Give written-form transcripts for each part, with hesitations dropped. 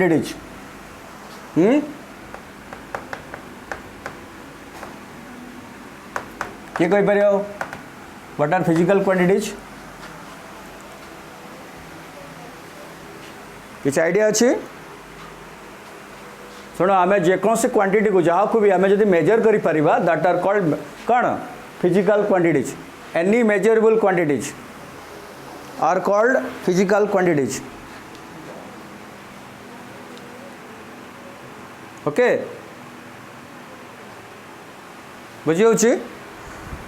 quantities. किए कही पार what are physical quantities किसी आइडिया अच्छी शुण आम जेकोसी क्वांटिटी को जहाँ को भी आम जब मेजर कर दैट आर कॉल्ड कौन physical quantities any measurable quantities are called physical quantities okay बुझी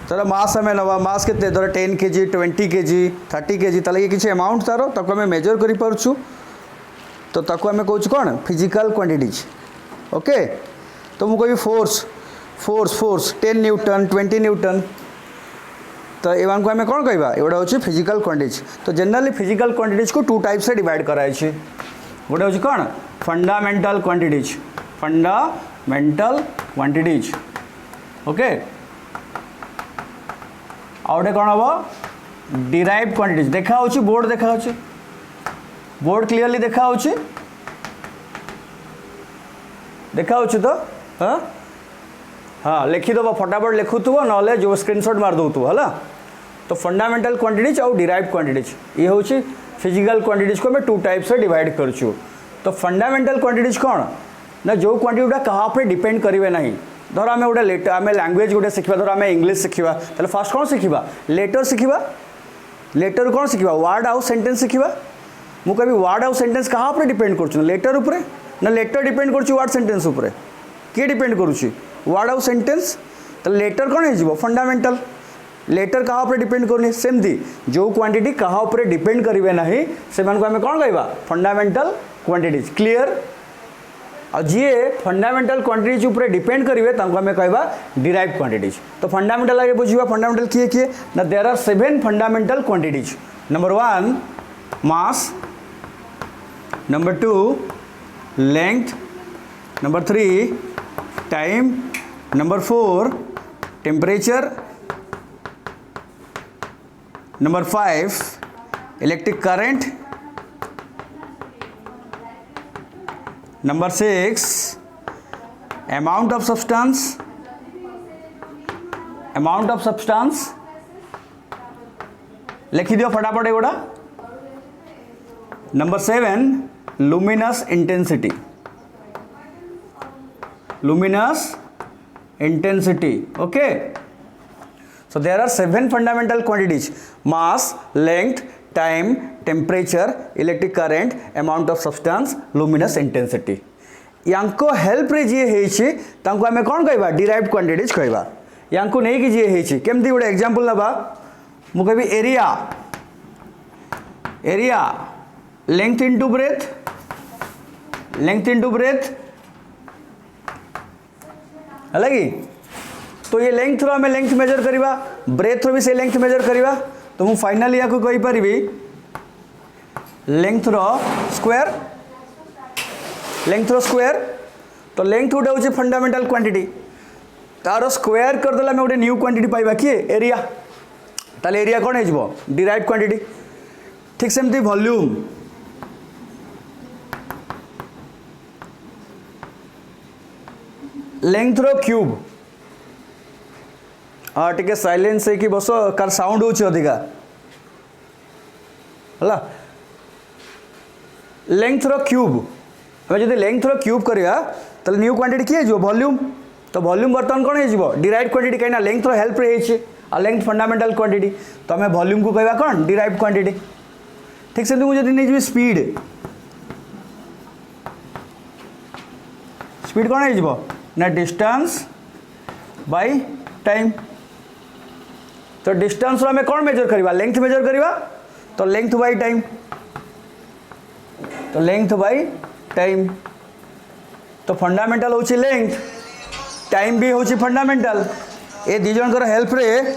तर मास आम नवा मास के धर 10 kg 20 kg 30 kg ताले ये किसी अमाउंट तार ताको आम मेजर कर पारछु तो ताको आम कहूँ कौन फिजिकल क्वांटिटीज ओके तो मुझे कही force force force 10 Newton 20 Newton तो ये आम कौन कहवा एगुड़ा हूँ फिजिकल क्वांटिटीज तो जनरली फिजिकल क्वांटिटीज को टू टाइप्स से डिवाइड कराई गोटे हूँ कौन फंडामेंटल क्वांटिटीज ओके आउटे कौन हम डिराइव्ड क्वांटिटीज देखा बोर्ड देखा बोर्ड क्लीयरली देखा तो हाँ हाँ लिखिदेव फटाफट लिखुव ना जो स्क्रीनशॉट मार दो है तो फंडामेंटल क्वांटिटीज आउ डिराइव्ड क्वांटिटीज ये हूँ फिजिकल क्वांटिटीज को हमें टू टाइप्स से डिवाइड करूँ तो फंडामेंटल क्वांटिटीज कौन ना जो क्वांटिटी गुड़ा क्या डिपेंड करेंगे ना धर आम गोटे लेटर आम लैंग्वेज गोटे शिखा धर आम इंग्लीश शिखा तो फास्ट कौन शिखा लेटर शिखा लेटर कौन शिखा वर्ड आउ सेंटेंस शिखा मुझे कभी वर्ड आउ सेंटेंस क्या डिपेंड कर लेटर उपरे ना लेटर डिपेंड कर वर्ड सेंटेंस उपरे किए डिपेंड करुच्ची वर्ड आउ सेंटेंस तो लेटर कौन हो फंडामेंटल लेटर क्या डिपेंड करनी सेमती जो क्वांटिटी क्या डिपेंड करेंगे ना से आम कौन कहवा फंडामेंटल क्वांटिटीज क्लीयर आ जी फंडामेंटल क्वांटिटीज ऊपर डिपेंड करेंगे आम कहवा डिराइव्ड क्वांटिटीज तो फंडामेंटल आगे बुझा फंडामेंटल किए किए ना there are 7 fundamental quantities number 1 mass number 2 length number 3 time number 4 temperature number 5 electric current number 6 amount of substance लिखी दियो फटाफट एगुड़ा number 7 luminous intensity okay so there are 7 fundamental quantities mass length time temperature electric current amount of substance luminous intensity यांको help रे जी हेछि तांको हमें कोन कहबा डिराइव्ड क्वांटिटीज कहबा यांको नै कि जी हेछि केमती गोटे एग्जांपल नबा मु कहबी एरिया लेंथ इनटू ब्रेथ है कि तो ये लेंथ रो हमें लेंथ मेजर करवा ब्रेथ रो भी से लेंथ मेजर करवा तो मु फाइनली या को कहि परिबी लेंथ रो स्क्वायर तो लेंथ गोटे हूँ फंडामेंटल क्वांटिटी तार स्क्वायर करदेला हमें गोटे न्यू क्वांटिटी पाइबा किए एरिया ताले एरिया कौन हो डिराइव्ड क्वांटिटी ठीक सेमती वॉल्यूम लेंथ रो क्यूब हाँ टे साइलेंस है कि बस कार साउंड होची अधिका है लेंथ रो क्यूब हमें जब लेंथ रो क्यूब करिया तो न्यू क्वांटिटी किए जो वॉल्यूम तो वॉल्यूम बर्तमान कौन हो डिराइव्ड क्वांटिटी कहीं लेंथ रो हेल्प रे आ लेंथ फंडामेंटल क्वांटिटी तो हमें वॉल्यूम को कहवा कौन डिराइव्ड क्वांटिटी ठीक से मुझे नहीं जी स्पीड कौन हो ना डिस्टेंस बाय टाइम तो डिस्टेंस आम कौन मेजर करवा लेंथ मेजर करवा तो लेंथ बाय टाइम तो फंडामेंटल होची लेंथ टाइम भी होची फंडामेंटल ये दी जनकर हेल्प रे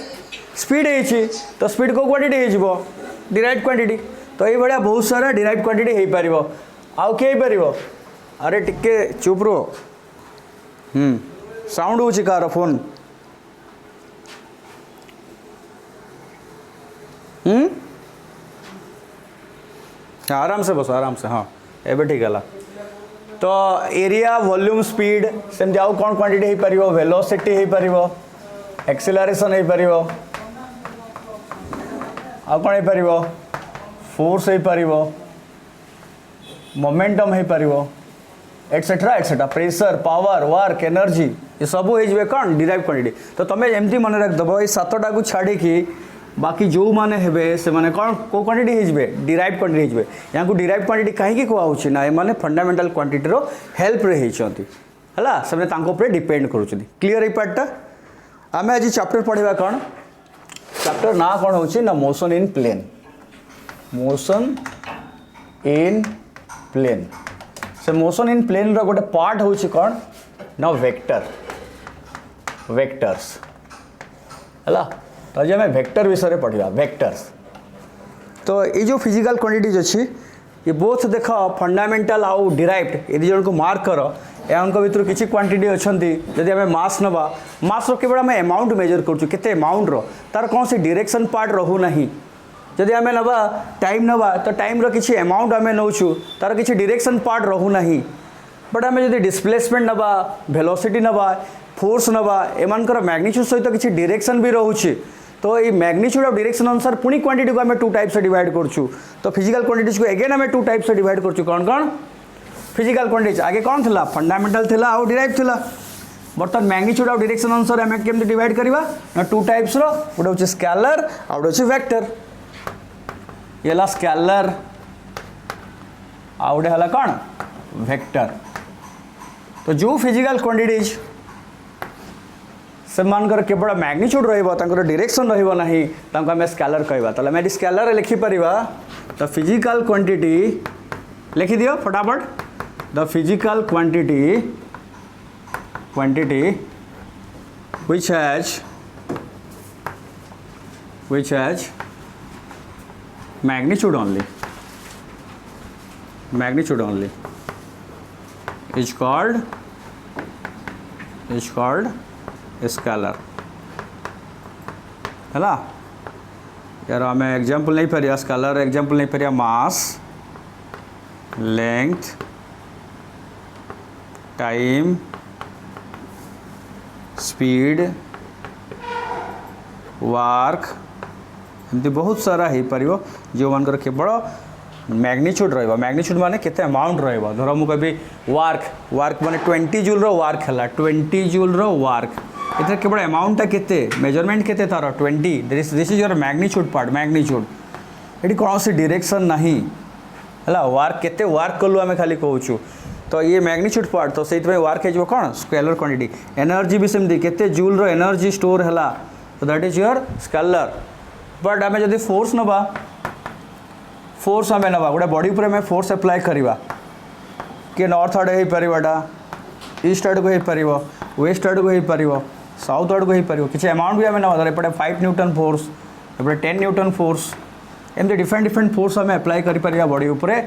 स्पीड है तो स्पीड को क्वांटिटी हो डिराइव्ड क्वांटिटी तो ये भाया बहुत सारा डिराइव्ड क्वांटिटी हो पार आउ किए पार अरे टिके चुप रो साउंड होची कार फोन आराम से बस आराम से हाँ एबे ठीक है तो एरिया वॉल्यूम स्पीड सेमती आउ कौन क्वांटिटी हो पारिबो वेलोसिटी हो पारिबो एक्सेलरेशन हो पारिबो आ कौन हो पारिबो फोर्स हो पारिबो मोमेंटम हो पारिबो etcetera etcetera pressure power work energy ये सब हो कौन डिराइव क्वांटिटी तो तुम्हें एमती मन रखिदेव ये सातटा को छाड़ी बाकी जो मैंने हेबे से माने कौन को क्वांटिटी हो डिराइव क्वांटिटी हो यहाँ को डिराइव क्वांटिटी कहीं कहुच्छी ना ये फंडामेंटल क्वांटिटी रो हेल्प रे होती है से डिपेंड कर क्लीयर ये पार्टा आम आज चैप्टर पढ़ा कौन चैप्टर ना कौन हो ना motion in plane motion in plane से मोशन इन प्लेन रो गोटे पार्ट होची कौन ना वेक्टर वेक्टर्स है तो आज आम वेक्टर विषय में पढ़ा वेक्टर्स तो ये जो फिजिकल क्वांटिटीज अच्छी ये बोथ देख फंडामेंटल आउ डिराइव्ड ये जन को मार्क कर यहाँ भर किसी क्वांटिटी अच्छा जदि आम मास नवा मास केवल आम अमाउंट मेजर करते अमाउंट तार कौन से डायरेक्शन पार्ट रहू नहीं जदि आम नवा टाइम नवा तो टाइम रो किसी अमाउंट आम नौचु तार किसी डायरेक्शन पार्ट रहू नहीं बट आम जदि डिस्प्लेसमेंट नवा वेलोसिटी नवा फोर्स नवा एमानकर मैग्नीट्यूड सहित किसी डायरेक्शन भी रोचे तो ये मैग्नीट्यूड ऑफ डायरेक्शन अनुसार पुणी क्वांटिटी को आम टू टाइप्स से डिवाइड करछू तो फिजिकल क्वांटिटीज को अगेन आम टू टाइप्स से डिवाइड करछू कौन कौन फिजिकल क्वांटिटीज आगे कौन थिला फंडामेंटल थिला आउ डिराइव थिला बर्तमान मैग्नीट्यूड ऑफ डायरेक्शन अनुसार आम केमती डिवाइड करवा ना टू टाइप्स रो गोटे होची स्केलर आउ गोटे होची वेक्टर ये हला स्केलर आउ गोटे हला कौन वेक्टर तो जो फिजिकल क्वांटिटीज से मानकर केवल मैग्नीट्यूड रहा डायरेक्शन रहा आम स्केलर कहवा तो आम स्केलर लिखिपर द फिजिकल क्वांटिटी लिखि दियो फटाफट the physical quantity which has magnitude only is called scalar है यार आम एग्जांपल नहीं पारिया स्केलर एग्जांपल नहीं पारिया मास लेंथ टाइम स्पीड वर्क एमती बहुत सारा हो पार जो मानकर केवल मैग्नीट्यूड रहा मैग्नीट्यूड माने केते अमाउंट रहा धर मु कभी वर्क माने 20 जूल रो वर्क है 20 जूल रो वर्क इधर केवल अमाउंट केते मेजरमेंट केते तार 20 this is your magnitude part magnitude ये कौन सी डायरेक्शन नहीं है वर्क केते वर्क कलु आम खाली कहूँ तो ये मैग्नीट्यूड पार्ट तो से वर्क हो कौन स्केलर क्वांटिटी एनर्जी भी सेमती केते जूल रो एनर्जी स्टोर है तो that is your scalar but आम जब फोर्स नवा फोर्स आम नवा गोटे बॉडी पर आम फोर्स अप्लाई करवा किए नॉर्थ आड़े हो पाराटा ईस्ट आड़ को हो पार वेस्ट आड़ को हो पार साउथ आड़ को हो पार किसी अमाउंट भी आम नवा धर एपटे 5 न्यूटन फोर्स एपटे 10 न्यूटन फोर्स एमती डिफरेंट फोर्स आम अप्लाई कर बॉडी उपरे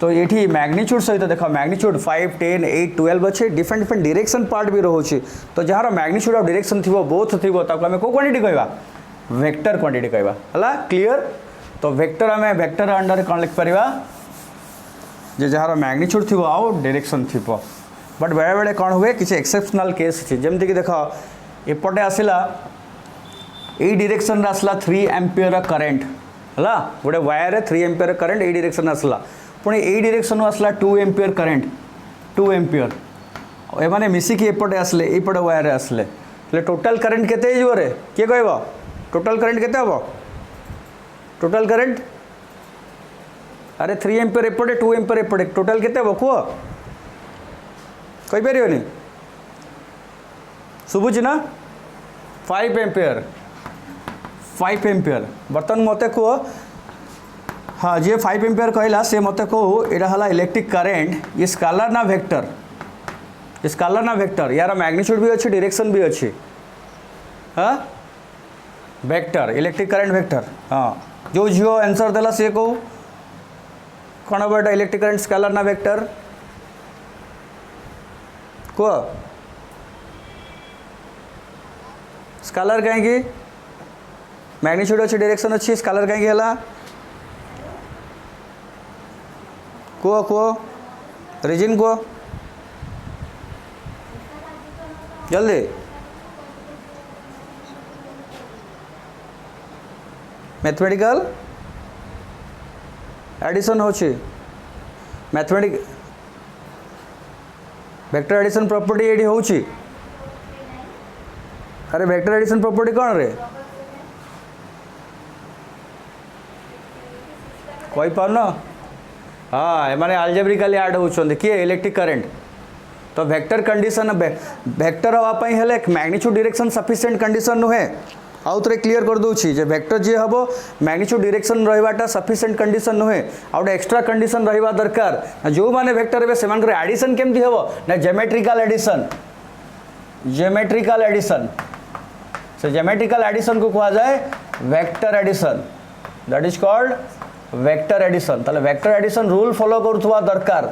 तो ये मैग्नीट्यूड सहित देख मैग्नीट्यूड 5, 10, 8, 12 अच्छे डिफरेंट डायरेक्शन पार्ट भी रोचे तो जार मैग्नीट्यूड ऑफ डायरेक्शन थी बोथ थी आम को क्वांटिटी कहवा वेक्टर क्वांटिटी कहवा है क्लीयर तो वेक्टर आम वेक्टर अंडर कौन लिखिपर जार मैग्नीट्यूड थी आउ डायरेक्शन थी बट बेले बेले कौन हुए किसी एक्सेप्शनल केस अच्छी जमीक देख एपटे आसला यही डायरेक्शन आसला 3 एम्पियर करेन्ट है गोटे वायर 3 एम्पियर करेन्ट यही डायरेक्शन आसला पुणी यही डायरेक्शन आसला 2 एम्पियर करेन्ट 2 एम्पियर एमाने मिसिकी एपटे आसले एपटे वायर आसले टोटल करेन्ट केते रे किए कहब टोटल करेन्ट केते हम टोटल करेन्ट अरे 3 एम्पियर एपटे 2 एम्पियर एपटे टोटल केते हम कह कहीपर शुभुची ना 5 एम्पियर बर्तमान मत कह हाँ जी 5 एम्पियर कहला से मत कहू यहाँ इलेक्ट्रिक करेन्ट ये स्केलर ना वेक्टर ये स्केलर ना वेक्टर यार मैग्नीट्यूड भी अच्छी डायरेक्शन भी अच्छी हाँ वेक्टर इलेक्ट्रिक करेन्ट वेक्टर हाँ जो झील आंसर देला सी कहू कौन हम एटा इलेक्ट्रिक करेन्ट स्केलर ना वेक्टर कह स्केलर कहीं मैग्नीट्यूड अच्छी डायरेक्शन अच्छी स्केलर कहीं है कह रीजन कह जल्दी मैथमेटिकल एडिशन होची मैथमेटिक वेक्टर एडिशन प्रॉपर्टी एडी होची अरे वेक्टर एडिशन प्रॉपर्टी कौन रे कोई पार ना हाँ माने अल्जेब्रिकली ऐड होचोंदे किए इलेक्ट्रिक करंट तो वेक्टर कंडीशन वेक्टर हवापाई हेले मैग्नीट्यूड डायरेक्शन सफिशिएंट कंडीशन नुहे आउ थे क्लीयर कर दूची जे वेक्टर जी हम मैग्नीट्यूड डायरेक्शन रहिबाटा सफिशिएंट कंडीशन नुहे आउ एक्स्ट्रा कंडीशन रहिबा दरकार जो माने वेक्टर हे सेमानकर एडिशन केमती हेबो ना ज्योमेट्रिकल एडिशन से ज्योमेट्रिकल एडिशन को कहा जाए vector addition that is called vector addition ताले वेक्टर एडिशन रूल फॉलो करुवा दरकार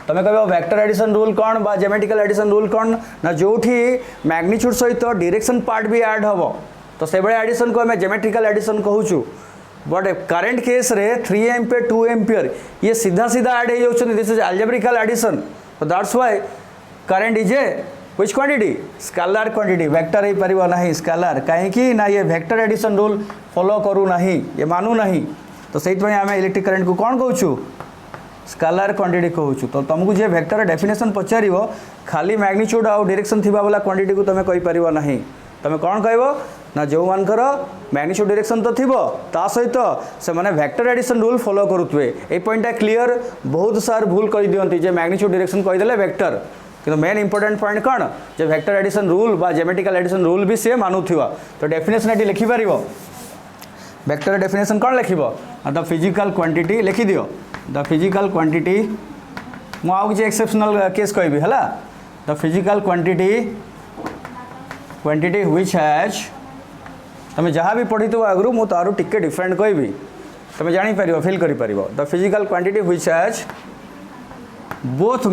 तुम कह वेक्टर एडिशन रूल कौन बा ज्योमेट्रिकल एडिशन रूल कौन ना जोठी मैग्नीट्यूड सहित डायरेक्शन पार्ट भी ऐड हम तो से बड़े एडिशन को हमें ज्योमेट्रिकल एडिशन कहूँ बट करंट केस रे 3 एम्पियर 2 एम्पियर ये सीधा सीधा ऐड हो जाउछन this is algebraic addition so that's why current is a which quantity scalar quantity vector ही परिबो नहीं scalar काहे कि ना ये वेक्टर एडिशन रूल फॉलो करू नहीं ये मानू नहीं तो सहित में आम इलेक्ट्रिक करंट को कौन कहूँ स्केलार क्वांटिटी कहूँ तो तुमको जे वेक्टर डेफिनेशन पचार खाली मैग्नीट्यूड आउ डायरेक्शन थिबा वाला क्वांटिटी को तुम कहि परिबो नहीं तुम कौन कहबो ना जो मानकर मैग्नीट्यूड डायरेक्शन तो थिबो ता सहित से माने वेक्टर एडिशन रूल फॉलो करुथुए ए पॉइंट क्लियर बहुत सार भूल कर दियंती जे मैग्नीट्यूड डायरेक्शन कहि देले वेक्टर किंतु मेन इंपोर्टेंट पॉइंट कौन जे वेक्टर एडिशन रूल बा ज्योमेट्रिकल एडिशन रूल भी सी मानुथिबा तो डेफिनेशन एटी लिखि परिबो वेक्टर डेफिनेशन कौन लिखिबो द फिजिकल क्वांटिटी लिखि दियो द फिजिकल क्वांटिटी मु आउ किसी एक्सेप्शनल केस कहबी हला the physical quantity which has तुम जहाँ भी पढ़ी आगु मु तार टिके डिफरेंट कहबी तुम जानी पारिबो फील करि पारिबो the physical quantity which has both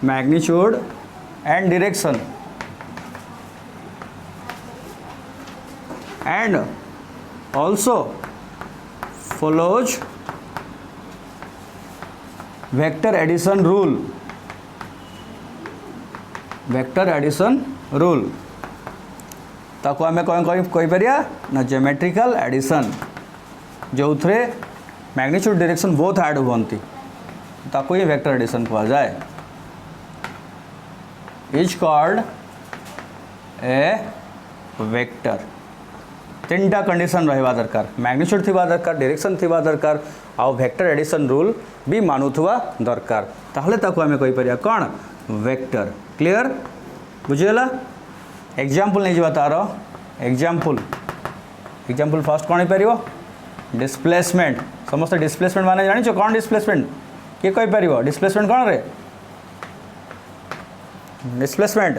magnitude and direction and also follows vector addition rule ताको आमे कहि परिया ना ज्योमेट्रिकल एडिशन जो थे मैग्नीट्यूड डायरेक्शन बोथ ऐड होती ताको ये वेक्टर एडिशन कहा जाए इज कॉल्ड ए वेक्टर तीनटा कंडीशन रहिबा दरकार मैग्नीट्यूड थिबा दरकार डायरेक्शन थिबा दरकार आउ वेक्टर एडिशन रूल भी मानुथुवा दरकार ताहले ताको आमे कहि परिया कोन वेक्टर क्लियर बुझियला एग्जांपल नै जबा तारो एग्जांपल फर्स्ट कोन परिबो डिस्प्लेसमेंट समस्त डिस्प्लेसमेंट माने जानि छ कोन डिस्प्लेसमेंट के कहि परिबो डिस्प्लेसमेंट कोन रे डिस्प्लेसमेंट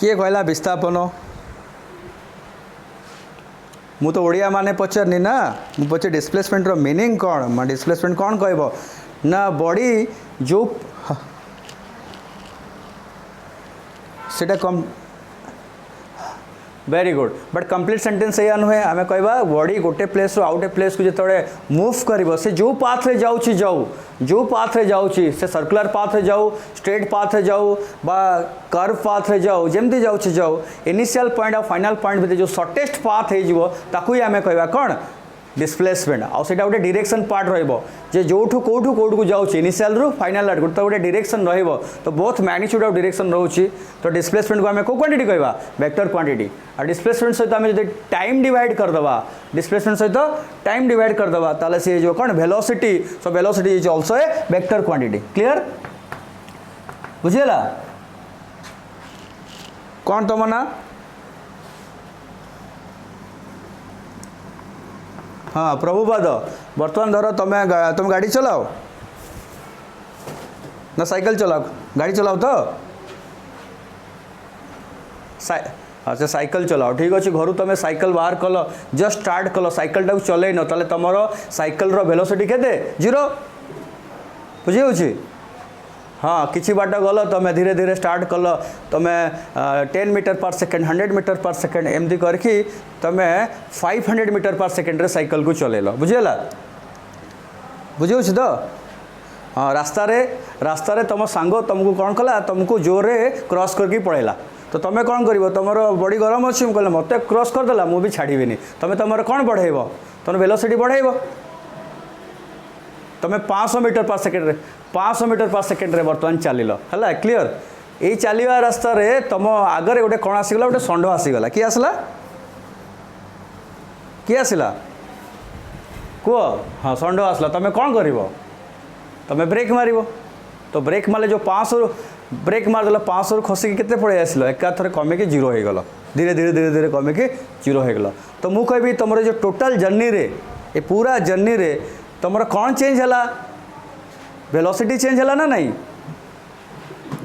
किए कहला विस्थापन मु तो ओडिया माने पचारनी ना मु पचे डिस्प्लेसमेंट रो मीनिंग कौन मैं डिस्प्लेसमेंट कौन कहबो ना बॉडी जो सेटा कम very good but complete sentence या नुहे आम कहवा बॉडी गोटे प्लेस आउ गोटे प्लेस को जिते मूव कर से जो पाथ रे जाऊँ जो पाथ रे जाऊँ से सर्कुलर पाथ रे जाऊ स्ट्रेट पाथ रे जाऊ बा कर्व पाथ रे जाऊ जमती जाऊ इनिशियल पॉइंट आ फाइनल पॉइंट भितर जो शॉर्टेस्ट पाथ हो आम कहवा कौन डिस्प्लेसमेंट आउ सेटा गोटे डायरेक्शन पार्ट रहिबो जे जोठू कोठू को जाउछ इनिशियल रु फाइनल आड गोटे डायरेक्शन रहिबो तो बोथ मैग्नीट्यूड ऑफ डायरेक्शन रहउछि तो डिस्प्लेसमेंट को हमें को क्वांटिटी कहबा वेक्टर क्वांटिटी आ डिस्प्लेसमेंट सहित हमें जदि टाइम डिवाइड कर दबा डिस्प्लेसमेंट सहित टाइम डिवाइड कर दबा ताले से जो कोन velocity so velocity is also a vector quantity clear बुझियला कौन तुम ना हाँ प्रभुपाद बर्तमान धर तुम गाड़ी चलाओ ना साइकिल चलाओ गाड़ी चलाओ तो अच्छा साइकिल चलाओ ठीक अच्छे घर तुम साइकिल बाहर कल जस्ट स्टार्ट कल साइकिल टाक चल न ताले तुम साइकिल वेलोसिटी केते 0 बुझी होची हाँ किसी बाट गल तुम धीरे धीरे स्टार्ट कल तुम 10 मीटर पर सेकेंड 100 मीटर पर सेकेंड एमती करके तुम 500 मीटर पर सेकेंड रे साइकिल को चलेल बुझेगा बुझे तो हाँ रास्तार तुम सांग तुमको कौन कला तुमको जोर रे क्रॉस करके पड़ेगा तो तुम कौन कर तुम बॉडी गरम अच्छी कहले मत क्रॉस करदेला मुझे छाड़बी तुम तुम कौन बढ़ेब तुम वेलोसिटी बढ़ेब तुम 500 मीटर पर सेकेंड 500 मीटर पर सेकेंड बर्तमान चल है क्लीयर ये चलवा रास्ता रे तुम आगे गोटे कौन आसीगला गोटे षंढ आसीगला किए आसला किए आसला कह हाँ षंढ आसला तुम कौन कर तुम ब्रेक मार तो ब्रेक मारे जो 500 ब्रेक मारदेल 500 खसिक के पड़े आसल एका थर कमिकी जीरो हो गल धीरे धीरे धीरे धीरे कमिकी जीरो हो गल तो मुझे कहबी तुम जो टोटाल जर्नी रे ये पूरा जर्नी रे तुम कौन चेंज है वेलोसिटी चेंज है ना नहीं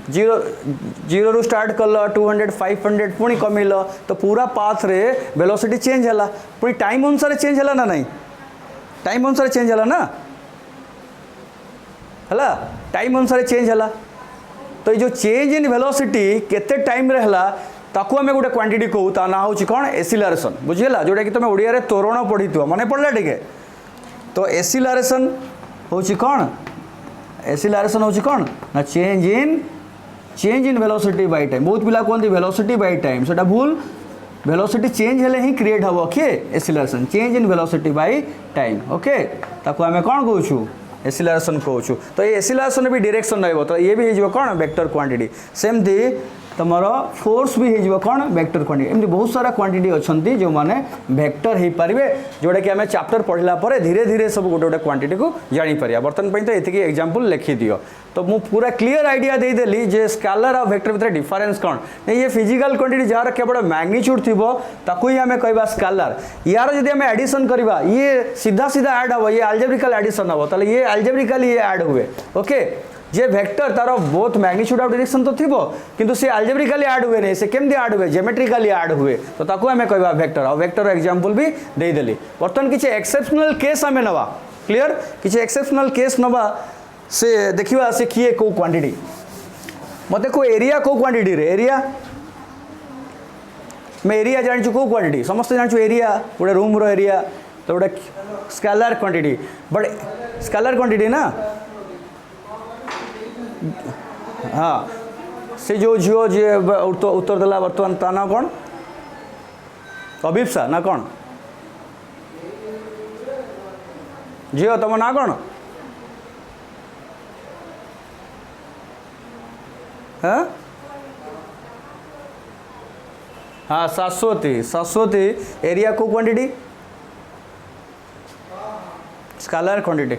जीरो रू स्टार्ट कल 200 500 पुणी कमिल तो पूरा पाथ रे वेलोसिटी चेंज है पुणी टाइम अनुसार चेंज है ना नहीं टाइम अनुसार चेंज है ना है टाइम अनुसार चेंज है तो ये जो चेंज इन वेलोसिटी केते टाइम रे हला ताकू आम गोटे क्वांटिटी कहू ता ना हूँ कौन एसिलरेशन बुझीगला जोटा कि तुम ओडिया रे तोरण पढ़ी मन पड़ा टे तो एसिलरेशन हूँ कौन एसिलरेशन हूँ कौन ना change in velocity by time बहुत पिला कहते वेलोसिटी बाय टाइम सेटा भूल वेलोसिटी चेंज हेले ही क्रिएट हम किए acceleration change in velocity by time okay ताकू आम कौन कहूँ एसिलरेशन कहूँ तो ये एसिलरेशन भी डायरेक्शन रही तो ये भी हो कौन वेक्टर क्वांटिटी सेमती तुम फोर्स भी हो कौन वेक्टर क्वांटिटी एमती बहुत सारा क्वांटिटी अच्छा जो मैंने वेक्टर हो पारे जोटा कि आम चैप्टर पढ़ला धीरे धीरे सब गोटे गोटे क्वांटिटी को जापर बर्तमान तो ये एग्जांपल लिखी दियो तो मुझे पूरा क्लीयर आइडिया देदेली जे स्केलर और वेक्टर भितर डिफरेंस कौन नहीं ये फिजिकल क्वांटिटी जार केवल मैग्नीट्यूड थी ताकू ही आम कह स्केलर यार जब आम एडिशन करवा ये सीधा सीधा ऐड हम ये अल्जेब्रिकल एडिशन हम तो ये अल्जेब्रिकल ये ऐड हुए ओके जे वेक्टर तार बहुत मैग्नीट्यूड ऑफ डायरेक्शन तो थी किंतु से अल्जेब्रिकली ऐड हुए नहीं से केमती ऐड हुए ज्योमेट्रिकली ऐड हुए तो ताकू आम कह वेक्टर और वेक्टर एग्जांपल भी देदेली बर्तमान किसी एक्सेप्शनल केस आम नवा क्लीयर किसी एक्सेप्शनल केस नवा से देखा से किए को क्वांटिटी मत को एरिया को क्वांटिटी रे एरिया मैं एरिया जानी को क्वांटिटी समस्त जानी एरिया गोटे रूम रो एरिया तो गोटे scalar quantity but scalar quantity ना हाँ से जो झील जी उत्तर देला बर्तमान ता ना कौन अभिप्सा ना कौन झील तुम ना कौन हाँ शाश्वती एरिया को क्वांटिटी स्केलर क्वांटिटी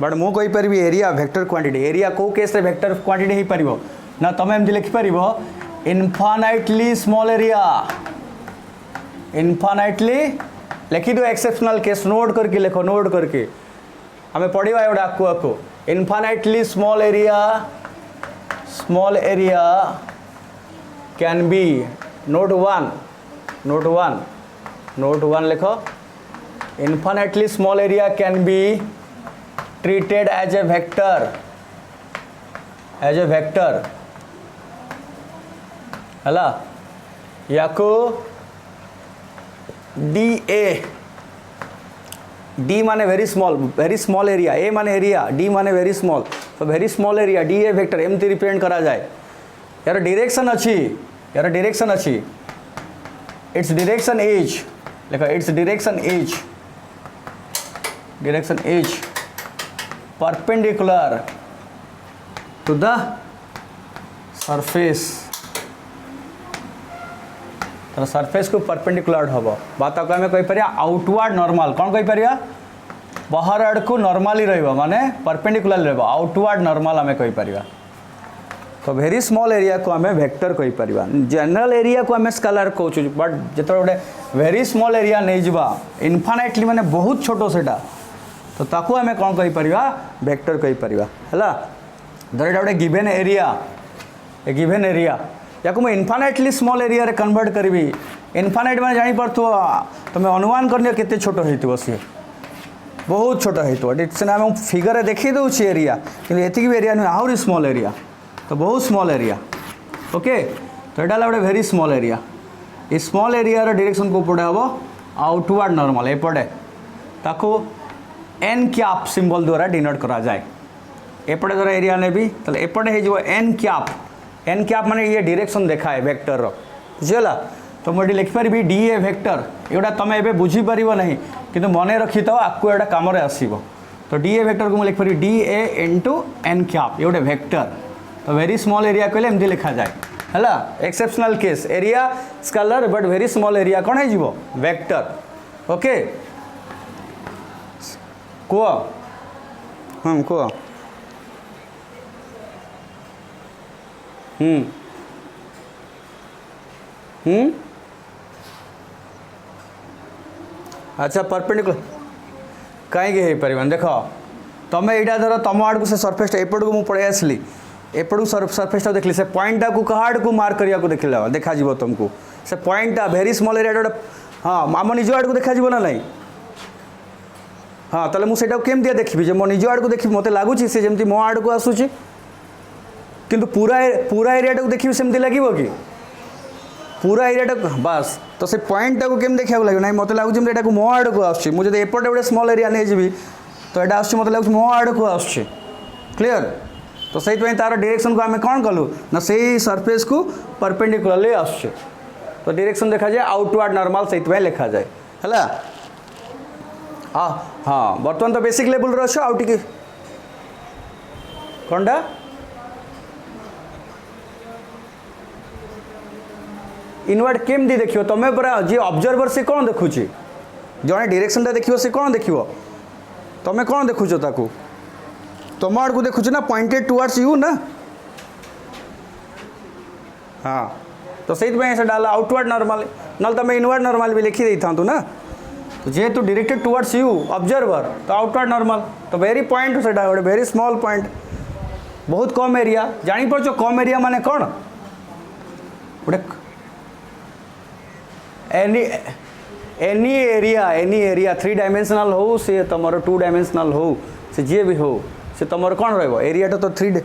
बट मु कही पारि एरिया वेक्टर क्वांटिटी एरिया को केस रे वेक्टर क्वांटिटी हो पारिबो ना तुम एमती लिखि पारिबो इनफाइनाइटली स्मॉल एरिया इनफाइनाइटली लिखि दो एक्सेप्शनल केस नोट करके लिखो नोट करके हमें पढ़ा एटा आकु आकु infinitely small area can be note one लिखो infinitely small area can be treated as a vector हला याको डी माने वेरी स्मॉल एरिया ए माने एरिया डी माने वेरी स्मॉल तो very small area D A vector एमती represent करा जाए यार डायरेक्शन अच्छी इट्स डायरेक्शन एज देखो it's direction as perpendicular to the surface तो सरफेस को परपेंडिकुलर हम बात को आम कहीपर आउटवर्ड नॉर्मल कौन कहीपर बाहर आड़ को नॉर्मली माने परपेंडिकुलर आउटवर्ड नॉर्मल आम कहीपर तो वेरी स्मॉल एरिया को आम वेक्टर कहीपर जनरल एरिया को आम स्केलर कहूँ बट जो गोटे वेरी स्मॉल एरिया नहीं जावा इनफाइनाइटली माने बहुत छोटो सेटा तो ताकू आम कौन कहीपर वेक्टर कहीपर है धर एटा गोटे गिवेन एरिया या मुझे इनफाइनाइटली स्मॉल एरिया रे कन्वर्ट करी इनफाइनाइट मैंने जापर तुम अनुमान करनी केते छोट हो सी बहुत छोट हो फिगर देखी दूसरी एरिया कि एति भी एरिया नुहे आहरी स्मॉल एरिया तो बहुत स्मॉल एरिया ओके तो यहाँ गोटे वेरी स्मॉल एरिया ये स्मॉल एरिया डायरेक्शन को पड़े हम आउटवर्ड नॉर्मल एपटे ताको एन कैप सिंबल द्वारा डिनोट करा जाए एपटे धर एरिया नेबी ताले एपटे हो एन कैप माने ये डायरेक्शन देखाए वेक्टर रो बुझीगला तो मुझे लिखिपारि डी ए वेक्टर एगुड़ा तुम एवं बुझीपर ना कि मन रखी था आपको एटा कम आसो तो डी ए वेक्टर को मुझे लिखिपारि D A into N cap ये गोटे वेक्टर तो वेरी स्मॉल एरिया कहले एमती लिखा जाए है exceptional case area scalar but very small area कौन है वेक्टर ओके कह कह अच्छा परपेंडिकुलर कहीं पार देख तुम यहाँ धर तुम आड़ को से सरफेस एपट को मुझे पलि आसली एपट को सरफेस देखली से पॉइंटा को कहा आड़ को मार्क करने को देखा देखा तुमको से पॉइंटा भेरी स्मॉल एरिया गोटे हाँ आम निज आड़ को देखा ना नहीं हाँ ताले मुझे केमती देखी मो निज आड़ को देखी मत लगुच सी जमी मो आड़ को आसूँ किंतु पूरा एरिया को देखिए सेमती लगे कि पूरा एरिया बास तो से पॉइंटा को केम देखा लगे ना मत लगुच यहाँ मो आड़ को आसपटे एपटे गोटे स्मॉल एरिया नहीं जी तो यहाँ आस मत लगुच मो आड़ को आस क्लीयर तो से तार डायरेक्शन को आम कौन कलु ना से सरफेस को परपेंडिकुलरली आस तो डायरेक्शन देखा जाए आउटवर्ड नॉर्मल से लिखा जाए है हाँ हाँ बर्तमान तो बेसिक लेवल अच्छे आउ टे कौनटा इनवर्ड केमती देखियो तुम पूरा जी ऑब्जर्वर से कौन देखुची जड़े डायरेक्शन देखियो से कौन देखियो तुम कौन देखुच ताकू तुम आड़ को देखुच ना पॉइंटेड टुवर्ड्स यू ना हाँ तो से आउटवर्ड नॉर्मल ना तुम इनवर्ड नॉर्मल भी लिखी था ना तो जेहेतु डायरेक्टेड टुवर्ड्स यू ऑब्जर्वर तो आउटवर्ड नॉर्मल तो वेरी पॉइंट से गोटे वेरी स्मॉल पॉइंट बहुत कम एरिया जानीपार कम एरिया माने कौन गोटे एनी एरिया 3 डायमेंशनल हो से तुम 2 डायमेंशनल हो से जी भी हो से तुम कौन रहा एरिया तो 3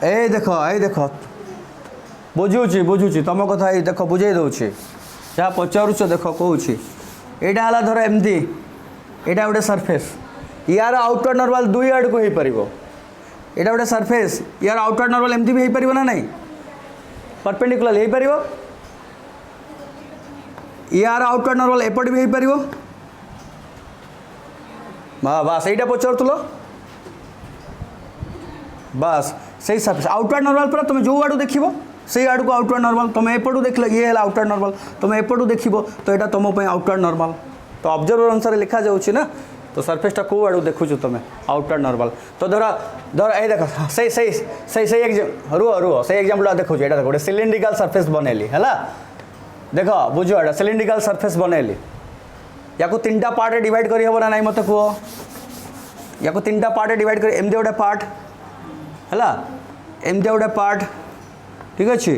ए देख बुझुची तुम कथा देख बुझे दूसरी जहाँ पचारुच देख कौच यहाँ है धर एमती यहाँ गोटे सरफेस यार आउटवर्ड नॉर्मल दुई आड़ को हो पार यहाँ गोटे सरफेस यार आउटवर्ड नॉर्मल एमती भी हो पार ना नहीं परपेंडिकुलर हो पार यार आउटवर्ड नॉर्मल एपट भी हो पार बास यहीटा पचारूल बास से सरफेस आउटवर्ड नॉर्मल पूरा तुम जो आड़ देख से आड़ को आउटवर्ड नॉर्मल तुम एपटू देख ये है आउटवर्ड नॉर्मल तुम एपटू देख तो यहाँ तुम आउटवर्ड नॉर्मल तो ऑब्जर्वर अनुसार लिखा जाऊँगी ना तो सरफेसटा कौ आड़ देखुच तुम आउटवर्ड नॉर्मल तो धर ये देख से एग्जाम रुह से एग्जाम्पल देखो ये गोटे सिलिंड्रिकल सरफेस बनैली है देख बुझ एटा सिलिंड्रिकल सरफेस बनैली या 3टा पार्ट डिवाइड कर हेब ना नहीं मत कह या 3टा पार्ट डिवाइड कर एमती गोटे पार्ट है एमती गोटे पार्ट ठीक अच्छे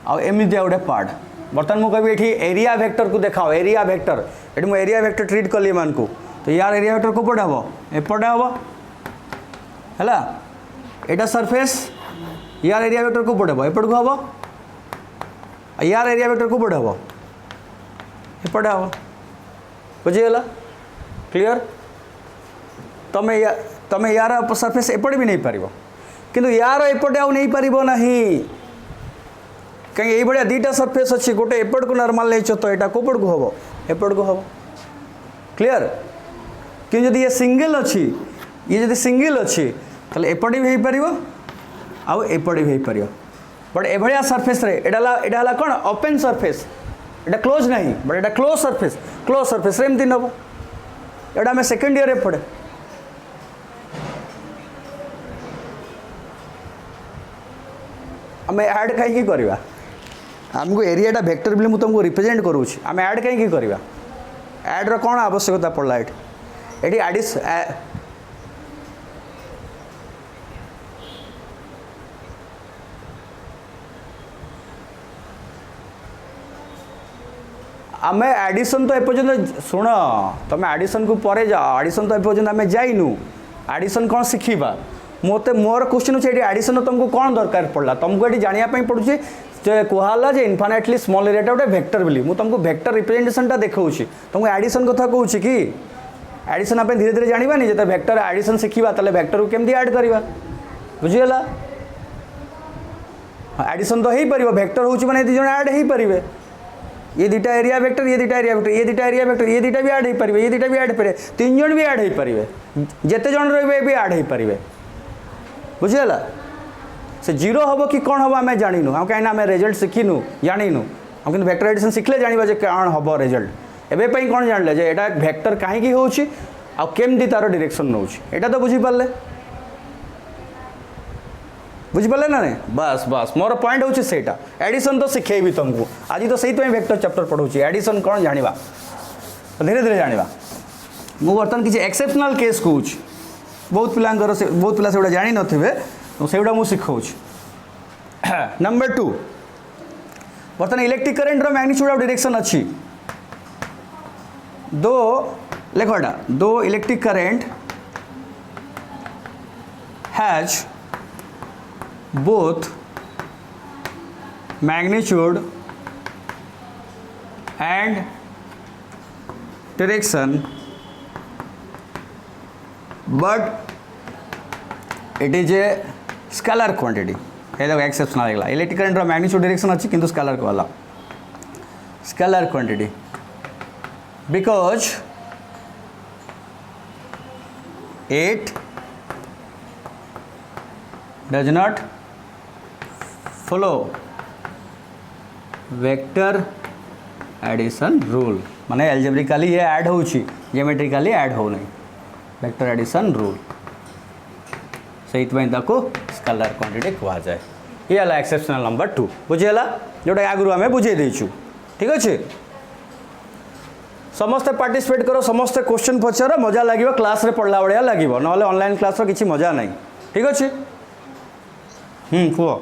आमती गोटे पार्ट बर्तमान मुझे कही ये एरिया वेक्टर को देखाओ एरिया वेक्टर ये मुझे एरिया वेक्टर ट्रीट कली मान को तो यार एरिया वेक्टर को पटे हम एपटे हम है यहाँ सरफेस यार एरिया वेक्टर को पटे हम एपट को हम यार एरिया वेक्टर को पटे हम एपटे हम बुझीगला क्लीयर तुम यार सरफेस एपटे भी नहीं पार किंतु यार एपटे आउ नहीं पार ना कहीं ये 2टा सरफेस अच्छी गोटे एपट को नॉर्मल नहीं तो यहाँ कोपट को हम एपट को हम क्लीयर कि जब ये सिंगल अच्छी ये जब सिंगल अच्छी ताले एपटे भी हो पार आउ एपटे भी हो पार बट एभलिया सरफेस एटा कौन ओपन सरफेस एटा क्लोज नहीं बट एटा क्लोज सरफेस एमती नब एटा आम सेकेंड ईयर पढ़े आम ऐड कहीं करवा आमको एरियाटा वेक्टर भी मुझे तुमको रिप्रेजेंट करूँगी आम ऐड कहीं करवा ऐड्र कौन आवश्यकता पड़ला ये आडिस आम एडिशन तो एपर्यंत शुण तुम एडिशन को पर जाओ एडिशन तो एपर्यंत आम जाइनु एडिशन कौन शिखा मत मोर क्वेश्चन अच्छे ये एडिशन तुमको कौन दरकार पड़ा तुमको ये जानापी पड़ुचे जे कहला जे इनफाइनाइटली स्मॉल एरियाटा गोटे वेक्टर बोली मु तुमको वेक्टर रिप्रेजेंटेशनटा देखाऊँगी तुमको एडिशन कथा कहूँ कि एडिशन आप धीरे धीरे जानानी जो वेक्टर एडिशन शिखा ताले वेक्टर को केमती ऐड करवा बुझीगला एडिशन तो हो पार वेक्टर हूँ मैंने दीज ऐड हो पारे ये दुटा एरिया वेक्टर ये दुटा एरिया वेक्टर ये दुटा एरिया वेक्टर ये दुटा भी ऐड हो पारे ये दुटा भी ऐड हो पारे तीन जन भी ऐड हो पारे जिते जन रे भी ऐड हो पारे बुझीगला से जीरो हम कि कौन हम आम जानू हम कहीं आम रिजल्ट शिखिनु जानू हम कि वेक्टर एडिशन शिखले जाना कौन हम रिजल्ट एवं कौन जानले जे एटा वेक्टर कहीं होमती तार डायरेक्शन नौ यहाँ तो बुझीपारे बुझीपारे ना नहीं बस बस मोर पॉइंट हूँ सेटा एडिशन तो शिखेबी तुमको आज तो सही वेक्टर चैप्टर पढ़ाऊँ एडिशन कौन जाना धीरे धीरे जाना मुझे बर्तमान किसी एक्सेप्शनल केस कहूँ बहुत पिलांकर बहुत पिला से जानी नथिबे तो सेगुड़ा मुझे शिखाऊँ नंबर 2 बर्तमान इलेक्ट्रिक करंट रो मैग्नीट्यूड ऑफ डायरेक्शन अच्छी दो लेखोटा दो electric current has both magnitude and direction but it is a scalar quantity ये देखो एक्सेप्शन आएगा इलेक्ट्रिक करंट मैग्नीट्यूड डायरेक्शन अच्छी किंतु स्केलर को वाला scalar quantity because it does not follow vector addition rule माने एल्जेब्रिकली ये ऐड होची ज्योमेट्रिकली ऐड हो नहीं वेक्टर एडिशन रूल से स्केलर क्वांटिटी कह जाए ये है एक्सेप्शनल नंबर 2 बुझेगा जोटा आगु आम बुझे देचु ठीक अच्छे समस्ते पार्टिसिपेट करो समस्ते क्वेश्चन पचार मजा लगे क्लास रे पढ़ला भाया लगे ना ऑनलाइन क्लास किसी मजा नहीं ठीक अच्छे कह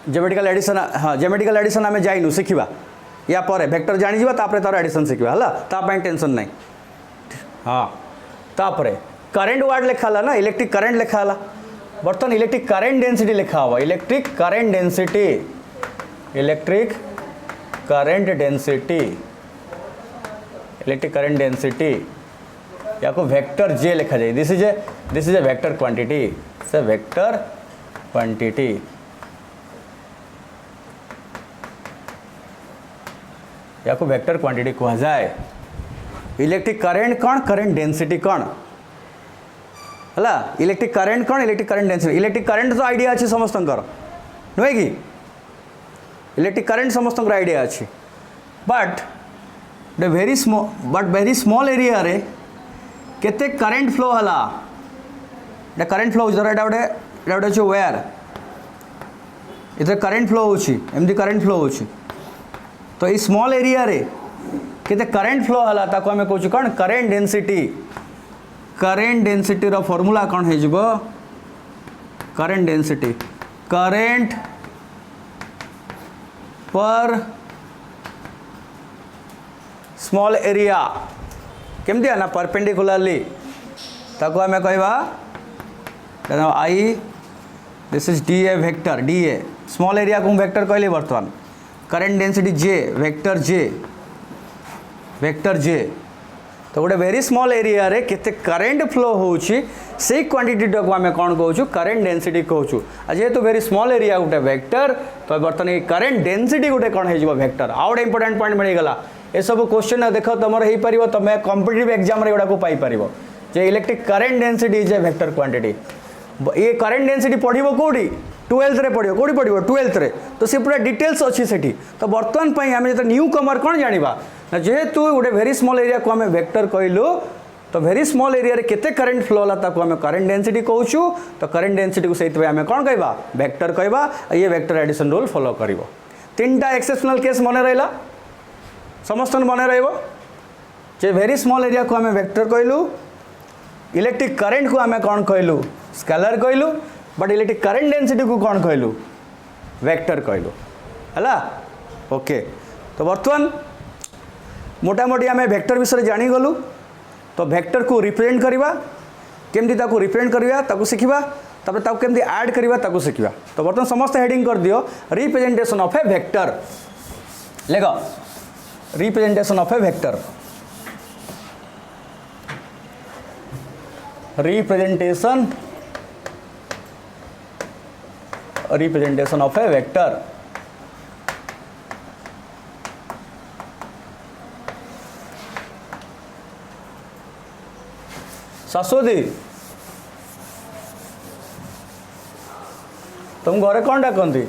ज्योमेट्रिकल एडिशन हाँ ज्योमेट्रिकल एडिशन आम जाइनु शिखा या पर वेक्टर जानीजा तार एडिशन शिखा है तापाई टेंशन नहीं हाँ तापर करेंट वार्ड लिखाला ना इलेक्ट्रिक करेंट लिखाला बर्तमान इलेक्ट्रिक करेंट डेंसिटी लिखा हुआ electric current density electric current density electric current density या को वेक्टर जे लिखा जाए this is A vector quantity से वेक्टर क्वांटिटी या को वेक्टर क्वांटिटी कह जाए इलेक्ट्रिक करेंट कौन करेंट डेंसिटी कौन है इलेक्ट्रिक करेंट कौन electric current density electric current तो आइडिया अच्छी समस्त नुहे कि इलेक्ट्रिक करेंट समस्त आइडिया अच्छी बट वेरी स्मॉल एरिया रे केते करेंट फ्लो है करेंट फ्लो धर गोटे गोटे वायर इधर करेंट फ्लो होमती करेंट फ्लो हो तो ये स्मॉल एरिया रे केते करेंट फ्लो है ताको आम कहूँ कौन करेंट डेंसिटी रो फॉर्मूला कौन हो करेंट डेंसिटी करेंट पर स्मॉल एरिया केमती है ना परपेंडिकुलरली ताको आम कहवा आई this is D A vector D A small area को वेक्टर कहली बर्तमान current density J vector J तो गोटे वेरी स्मॉल एरिया रे केते करेंट फ्लो होची से क्वांटिटी को आम कौन कहूँ करेंट डेंसिटी कहूँ जेहेतु वेरी स्मॉल एरिया गोटे वेक्टर तो बर्तमान ये करेंट डेंसिटी गोटे कौन हो वेक्टर आउ गोटे इंपोर्टेंट पॉइंट मिलगला ये सब क्वेश्चन देख तुम हो पार तुम कॉम्पिटिटिव एग्जाम रे गुड़ा Piper J electric current density is a vector quantity ये करेंट डेंसिटी पढ़ो कौटी 12th रे पढ़ो कौटी पढ़ो 12th रे तो सी पूरा डिटेल्स अच्छी सेठी तो बर्तमान पर आम जो न्यू कमर कौन जाना ना जेहेतु गोटे वेरी स्मॉल एरिया को आम वेक्टर कहलु तो वेरी स्मॉल एरिया रे केते करंट फ्लो होला ताको आम करंट डेंसिटी कहूँ तो करंट डेंसिटी को सही आम कौन कहवा वेक्टर कहवा ये वेक्टर एडिशन रूल फॉलो कर 3टा एक्सेप्शनल केस मन रहा समस्त मन रे वेरी स्मॉल एरिया को आम वेक्टर कहलु इलेक्ट्रिक करंट को आम कौन कहलु स्केलर कहलु बट इलेक्ट्रिक करंट डेंसिटी को कौन कहलु वेक्टर कहलु है ओके तो बर्तमान मोटामोटी आम वेक्टर विषय जानीगलु तो वेक्टर को रिप्रेजेंट करवा केमती ताको रिप्रेजेंट करवा ताको शिखिबा तापर ताको केमती ऐड करबा ताको सिखिबा। तो बर्तमान समस्त हेडिंग कर दियो रिप्रेजेंटेशन ऑफ ए वेक्टर लेखो representation of a vector representation of a vector. शाश्वती तुम घरे कौन डाकती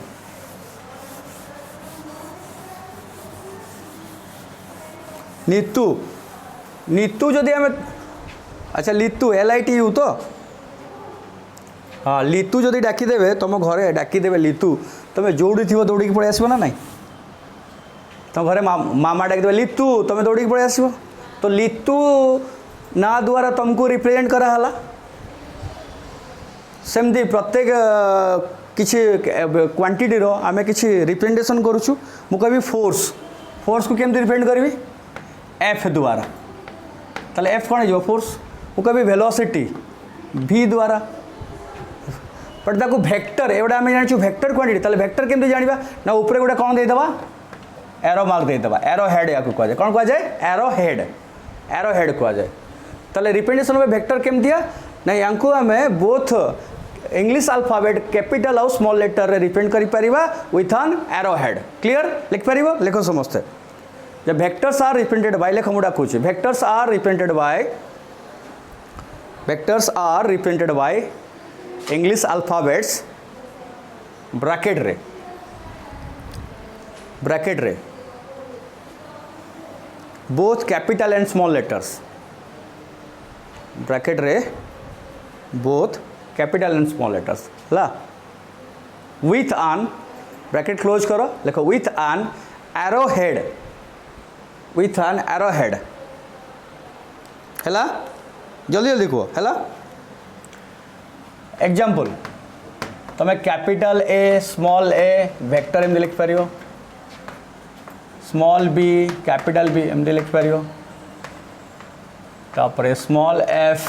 नीतू नीतू जदि आम अच्छा लितू LITU तो हाँ लितू जदि डाकिदेवे तुम घरे डाकिदेवे लितू तुम जोड़ी थी दौड़ी पलि आसो ना नाई तुम घरे मामा डाकिदेवे लितू तुम दौड़ी पलि आसो। तो लितू ना द्वारा तुमको रिप्रेजेंट कराला सेमती प्रत्येक किसी क्वांटिटी रो आमे किसी रिप्रेजेंटेशन करूछु मु कहबी फोर्स को केमती रिप्रेजेंट करी F द्वारा ताले F कौन हो फोर्स मु कहबी वेलोसिटी V द्वारा बट ताको वेक्टर एवडा आमे जानिछु वेक्टर क्वांटिटी ताले वेक्टर केमती जानिबा ना ऊपर गोटे कौन दे दबा एरो मार्क दे दबा एरो हेड याको कह जाय कौन कह जाय एरो हेड कह जाय। ताले रिप्रेजेंटेशन ऑफ वेक्टर केमती ना यांको आमे बोथ इंग्लिश अल्फाबेट कैपिटल और स्मॉल लेटर रे रिप्रेजेंट करि परिबा with an arrow head clear लिख परिबो लेखो समस्ते जब वेक्टर्स आर रिप्रेजेंटेड बाय लेखो मुडा कुछ vectors are represented by English alphabets bracket रे both capital and small letters bracket रे both capital and small letters ला विथ एन ब्रैकेट क्लोज करो लिखो विथ एन एरो हेड हैला जल्दी कहो हैला एग्जांपल तुम capital A small A vector एमती लिख पारियो स्मॉल बी कैपिटल बी एमती लिख पारियो तापर स्मॉल एफ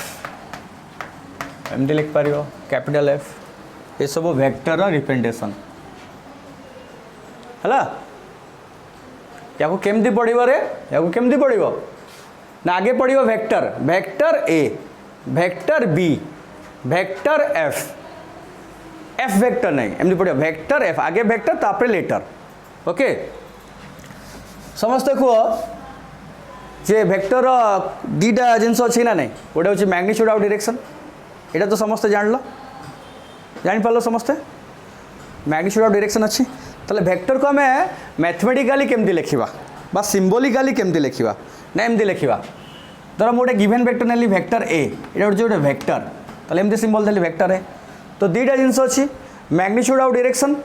एमती लिख पारियो कैपिटल एफ ये सब वेक्टर रिप्रेजेंटेशन हैला याको केमती पड़िबो रे याको केमती पड़िबो ना आगे पड़िबो vector A vector B vector F vector नहीं एमती पड़िबो वेक्टर एफ आगे वेक्टर तापर लेटर ओके समझते को जे वेक्टर दीटा जिनस अच्छी ना नहीं गोटे हूँ मैग्नीट्यूड आउ डायरेक्शन एटा तो समस्ते जान पार समस्ते मैग्नीट्यूड आउ डायरेक्शन अच्छी ताले वेक्टर को हमें मैथमेटिकली केमती लिखा बा सिंबॉलिकली केमती लिखा ना एमती लिखा धर मुझे गिवन वेक्टर नेली वेक्टर ए ये गोटे वेक्टर ताले एमती सिंबल देली वेक्टर ए तो दीटा जिनस अच्छी मैग्नीट्यूड आउ डायरेक्शन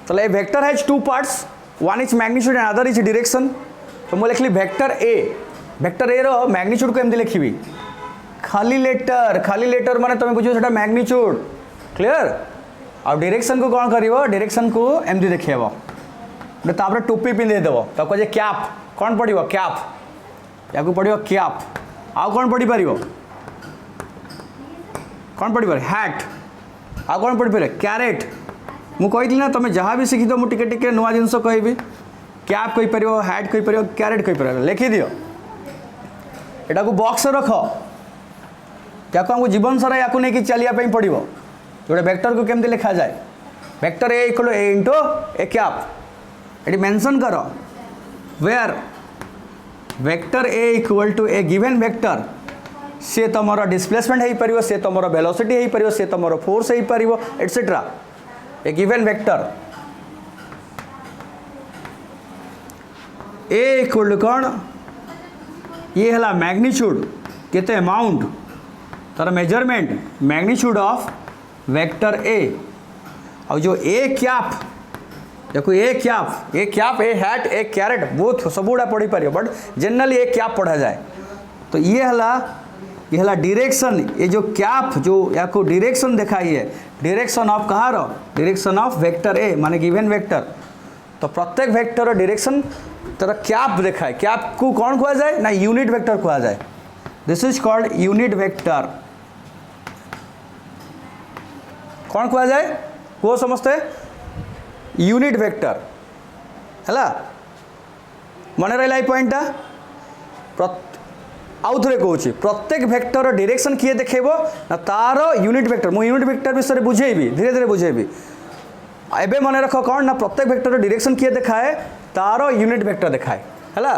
तो vector has two parts one is magnitude and other is direction तो मुझे लिखली वेक्टर ए रो मैग्नीट्यूड को एमती लिखी खाली लेटर माने तुम बुझो सेटा मैग्नीट्यूड क्लियर आ डायरेक्शन को कौन करिवो डायरेक्शन को एमती देखिएबो गोटे तापर टोपी पिंधे देबो तो कहे कैप कौन पड़िबो कैप या को पड़िबो कैप आ कौन पड़ी परिबो कौन पड़ी पारे हैट आ कौन पड़ी पारे कैरेट मु कही ना तुम जहाँ भी शिखी मुझे टिके टिके नुआ जिनस कहि कैप कही पार हैट कही पार कैरेट कही पार लिखि दियो एटा को बॉक्स रख क्या हमको जीवन सारा या नहीं चलिया पड़ो जोटे वेक्टर को केमती लिखा जाए vector A equal A into A cap ये मेंशन कर where vector A equal to A given vector C तुम डिस्प्लेसमेंट हो पार सी तुम वेलोसिटी हो पार सी तुम फोर्स हो पार etcetera a given vector A equal to कौन ये है मैग्नीट्यूड केते अमाउंट तार measurement magnitude of vector A और जो ए कैप देखो A cap A hat A caret बहुत सब गुड़ा पढ़ी पार बट जनरली ए कैप पढ़ा जाए तो ये हला डायरेक्शन ये जो कैप जो या को डायरेक्शन दिखाई है डायरेक्शन ऑफ कहाँ रो डायरेक्शन ऑफ वेक्टर ए माने गिवन वेक्टर तो प्रत्येक वेक्टर डायरेक्शन तर कैप दिखाए कैप को कौन कहा जाए ना यूनिट वेक्टर कहा जाए this is called unit vector कौन कहा जाए वो समझते यूनिट वेक्टर है मन रहा पॉइंटा आउ थे कौन प्रत्येक वेक्टर डायरेक्शन किए देखेबो ना तार यूनिट वेक्टर मु यूनिट वेक्टर विषय में बुझेबी धीरे धीरे बुझेबी एबे मन रख कौन ना प्रत्येक वेक्टर डायरेक्शन किए देखाए तार यूनिट वेक्टर देखाए है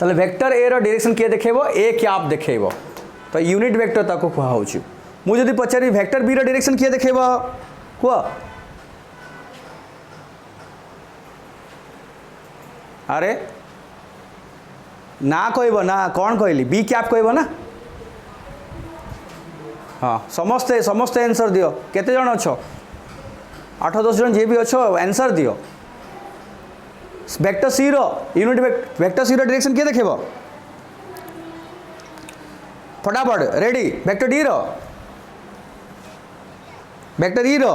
ताले वेक्टर ए रो डायरेक्शन किए देखेबो ए कैप देखेबो तो यूनिट वेक्टर ताको कहा होची मु जदी पचारि वेक्टर बी रो डायरेक्शन किए देखेबो को अरे ना कहब ना कौन कहली बी कैप कहब ना हाँ समस्ते समस्ते आंसर दियो केते जन अच्छो 8-10 जन जे भी अच्छो आंसर दियो वेक्टर सी रो यूनिट वेक्टर सी रो डायरेक्शन किए देखेबो फटाफट रेडी वेक्टर डी रो वेक्टर ई रो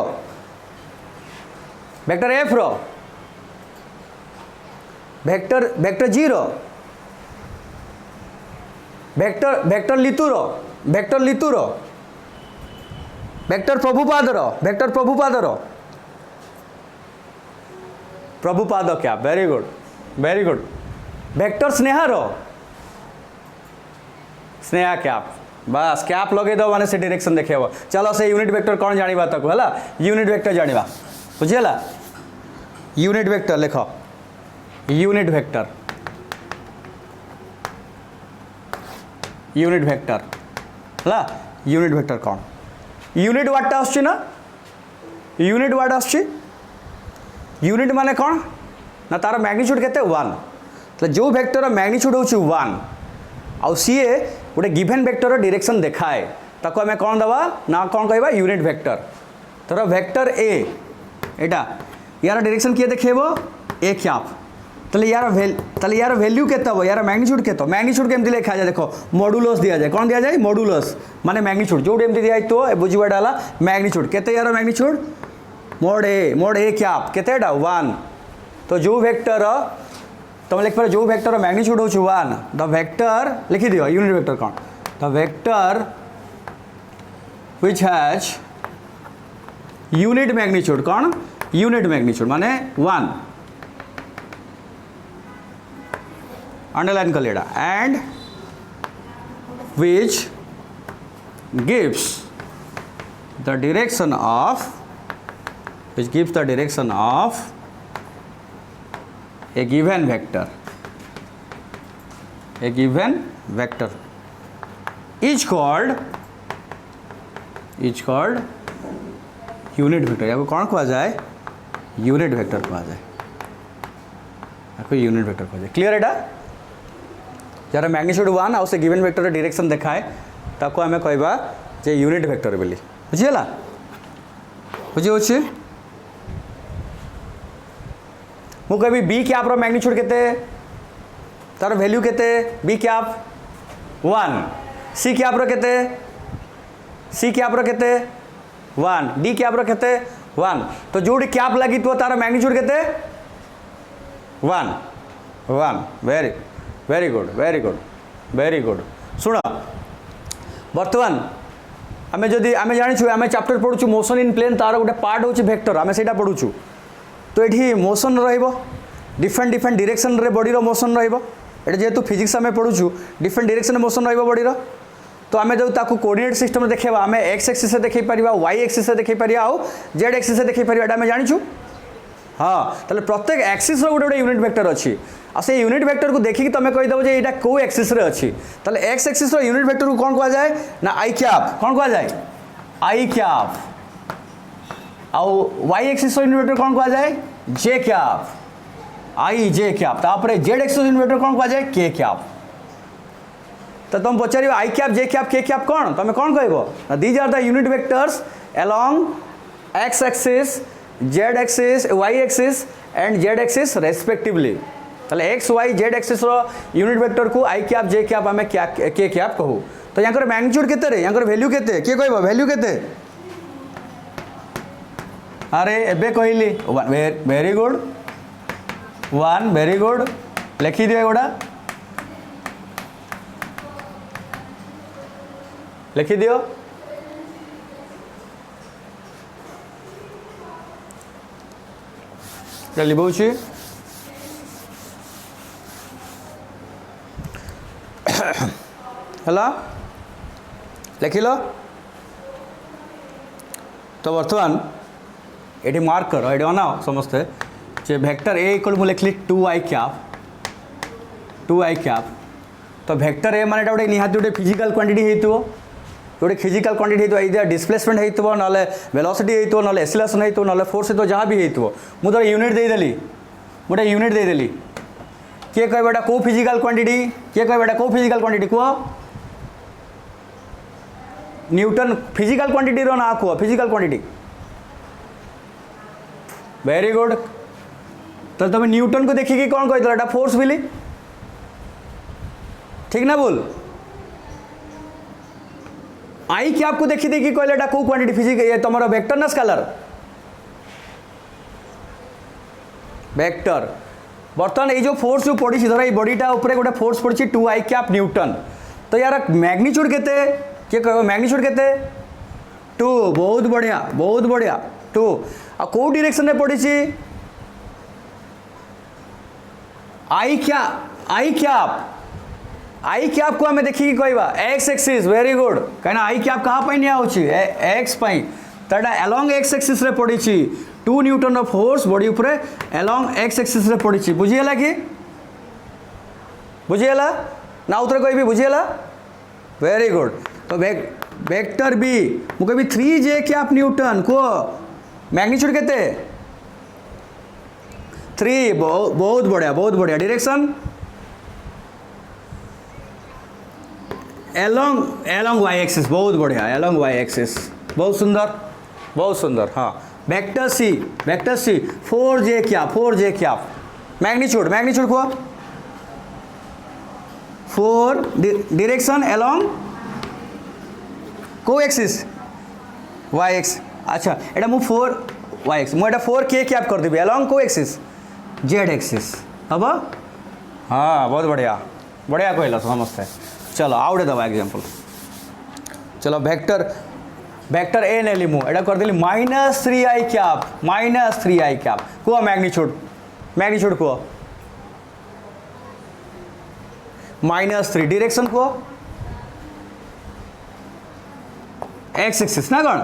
वेक्टर एफ रो वेक्टर जी रो वेक्टर लितु रो वेक्टर प्रभुपाद रो प्रभुपाद क्या वेरी गुड वेक्टर स्नेहा रो स्नेहा कैप बस कैप लगे दो माने से डायरेक्शन देखेबो चलो से यूनिट वेक्टर कौन जानिबा तक हला यूनिट वेक्टर जानिबा बुझियला यूनिट वेक्टर लिखो यूनिट वेक्टर हला यूनिट वेक्टर कौन यूनिट वार्ड आसछि ना यूनिट वार्ड आसछि यूनिट माने कौन ना तार मैग्नीट्यूड केते 1 तो जो वेक्टर मैग्नीट्यूड होछि 1 आउ सीए गोटे गिवन वेक्टर डायरेक्शन देखाए ताको आमे कौन दबा ना कौन कहबा यूनिट वेक्टर तर वेक्टर ए एटा यार डायरेक्शन किए देखेबो ए कैप तले यार वैल्यू केते हो यार मैग्नीट्यूड केते मैग्नीट्यूड केमति लिखा जाए देखो मॉडुलस दिया जाए कौन दिया जाए मॉडुलस माने मैग्नीट्यूड जो एमती दिया तो बुझिबाटा हला मैग्नीट्यूड केते यार मैग्नीट्यूड मोड ए कैप केतेटा 1 तो जो वेक्टर तुम लिख पार जो वेक्टर मैग्नीट्यूड होछि 1 द वेक्टर लिखि दियो यूनिट वेक्टर कौन the vector which has unit magnitude कौन यूनिट मैग्नीट्यूड माने 1 अंडरलाइन कर लेड़ा and which gives the direction of a given vector is called unit vector या कौन कहा जाए यूनिट वेक्टर कहा जाए यूनिट वेक्टर कहा जाए क्लियर एटा यार मैग्नीट्यूड 1 आउ से गिवन वेक्टर डायरेक्शन देखाए ताको आमे कहबा जे यूनिट वेक्टर बोली बुझियला बुझि होछि मु कहबी बी कैप रो मैग्नीट्यूड केते तार वैल्यू केते बी कैप 1 सी कैप रो केते 1 डी कैप रो केते 1 तो जोडी कैप लगी तो तार मैग्नीट्यूड केते 1 वेरी गुड शुण बर्तमान आम जदि आम जाचु आम चैप्टर पढ़ु मोशन इन प्लेन तार गोटे पार्ट होची वेक्टर आम से पढ़ु तो ये मोशन डिफरेंट डायरेक्शन रे बॉडी रो मोशन ये जेहेतु फिजिक्स आम पढ़ु डिफरेंट डायरेक्शन मोशन बॉडी रो तो आम जो ताकू कोऑर्डिनेट सिस्टम देखा आम एक्स एक्सिस से देखई पारिबा वाई एक्सिस से देखई पारिबा आउ जेड एक्सिस से देखई पारिबा आम जानिछु हाँ ताले प्रत्येक एक्सिस रो गोटे यूनिट वेक्टर अच्छी आ से यूनिट वेक्टर को देखिक तुम कहीदेव जे यहाँ कौ एक्सिस रे अच्छी ताले एक्स एक्सिस रो यूनिट वेक्टर को कौन कहा जाए ना आई कैप कौन कहा जाए आई कैप आउ वाई एक्सिस रो यूनिट वेक्टर कौन कहा जाए j cap i j cap तापरे जेड एक्सिस रो यूनिट वेक्टर कौन कहा जाए के कैप तो तुम पचार i cap j cap k cap कौन तुम कौन कह these are the unit vectors along x axis, z axis, y axis and z axis respectively. ताले x y z axis रो यूनिट वेक्टर को i कैप j कैप आमे क्या k cap कहू. तो यांकर मैग्नीट्यूड केते रे, यांकर वैल्यू केते के कहबो वैल्यू केते. अरे एबे कहली वेरी गुड 1 वेरी गुड लिखि दियो एगोडा लिखि दियो. लिखुची है लिखिल. तो बर्तमान ये मार्क कर ये अनाओ समस्ते जे वेक्टर ए इक्वल मु लिखली 2i कैप. तो वेक्टर ए माने गोटे निहाती गोटे फिजिकल क्वांटिटी हेतु गोटे फिजिकल क्वांटिटी हेतु इधर डिस्प्लेसमेंट हेतु ना वेलोसिटी हेतु ना एक्सेलरेशन हेतु ना फोर्स हेतु जहाँ भी हेतु मुझे यूनिट देदेली गोटे यूनिट देदेली. किए कह एटा को फिजिकल क्वांटिटी किए कह एटा को फिजिकल क्वांटिटी कह न्यूटन फिजिकल क्वांटिटी रो ना कह फिजिकल क्वांटिटी. Very good. तो तुम न्यूटन को देखिए कौन कही एटा फोर्स बोली ठीक ना बोल. आई क्या आपको देखी देखी कहले एटा को क्वांटिटी फिजिक ये तुम वेक्टर ना स्केलर वेक्टर. बर्तमान ये जो फोर्स जो पड़ी धर ये बॉडीटा ऊपर गोटे फोर्स पड़ी 2i कैप न्यूटन. तो यार मैग्नीट्यूड केते किए कह मैग्नीट्यूड केते 2. बहुत बढ़िया 2. आ को डायरेक्शन में पड़ी आई कैप को हमें देखिए कहवा एक्स एक्सिस. वेरी गुड कहीं आई कैप कहाँ निया एक्स तटा अलोंग एक्स एक्सिस रे पड़ी 2 न्यूटन रो फोर्स बॉडी उपरे अलोंग एक्स एक्सिस रे पड़ी. बुझीगला कि बुझीगला ना उतरे कहबी बुझीगला. Very good. तो वेक्टर बी मु कहबी 3j कैप न्यूटन को मैग्नीट्यूड केते 3. बहुत बढ़िया डायरेक्शन एलोंग y एक्सिस. बहुत बढ़िया एलोंग y एक्सिस. बहुत सुंदर हाँ. वेक्टर सी 4j क्या मैग्नीट्यूड को 4 डायरेक्शन एलोंग को एक्सिस y एक्सिस. अच्छा एटा मु 4 y एक्सिस मु एटा 4k कैप कर देबी एलोंग को एक्सिस z एक्सिस हम. हाँ बहुत बढ़िया कहला समझते. चलो आउटे दबा एग्जांपल. चलो वेक्टर ए नेली मु एटा कर देली -3i कैप को मैग्नीट्यूड को -3 डायरेक्शन को x एक्सिस ना कौन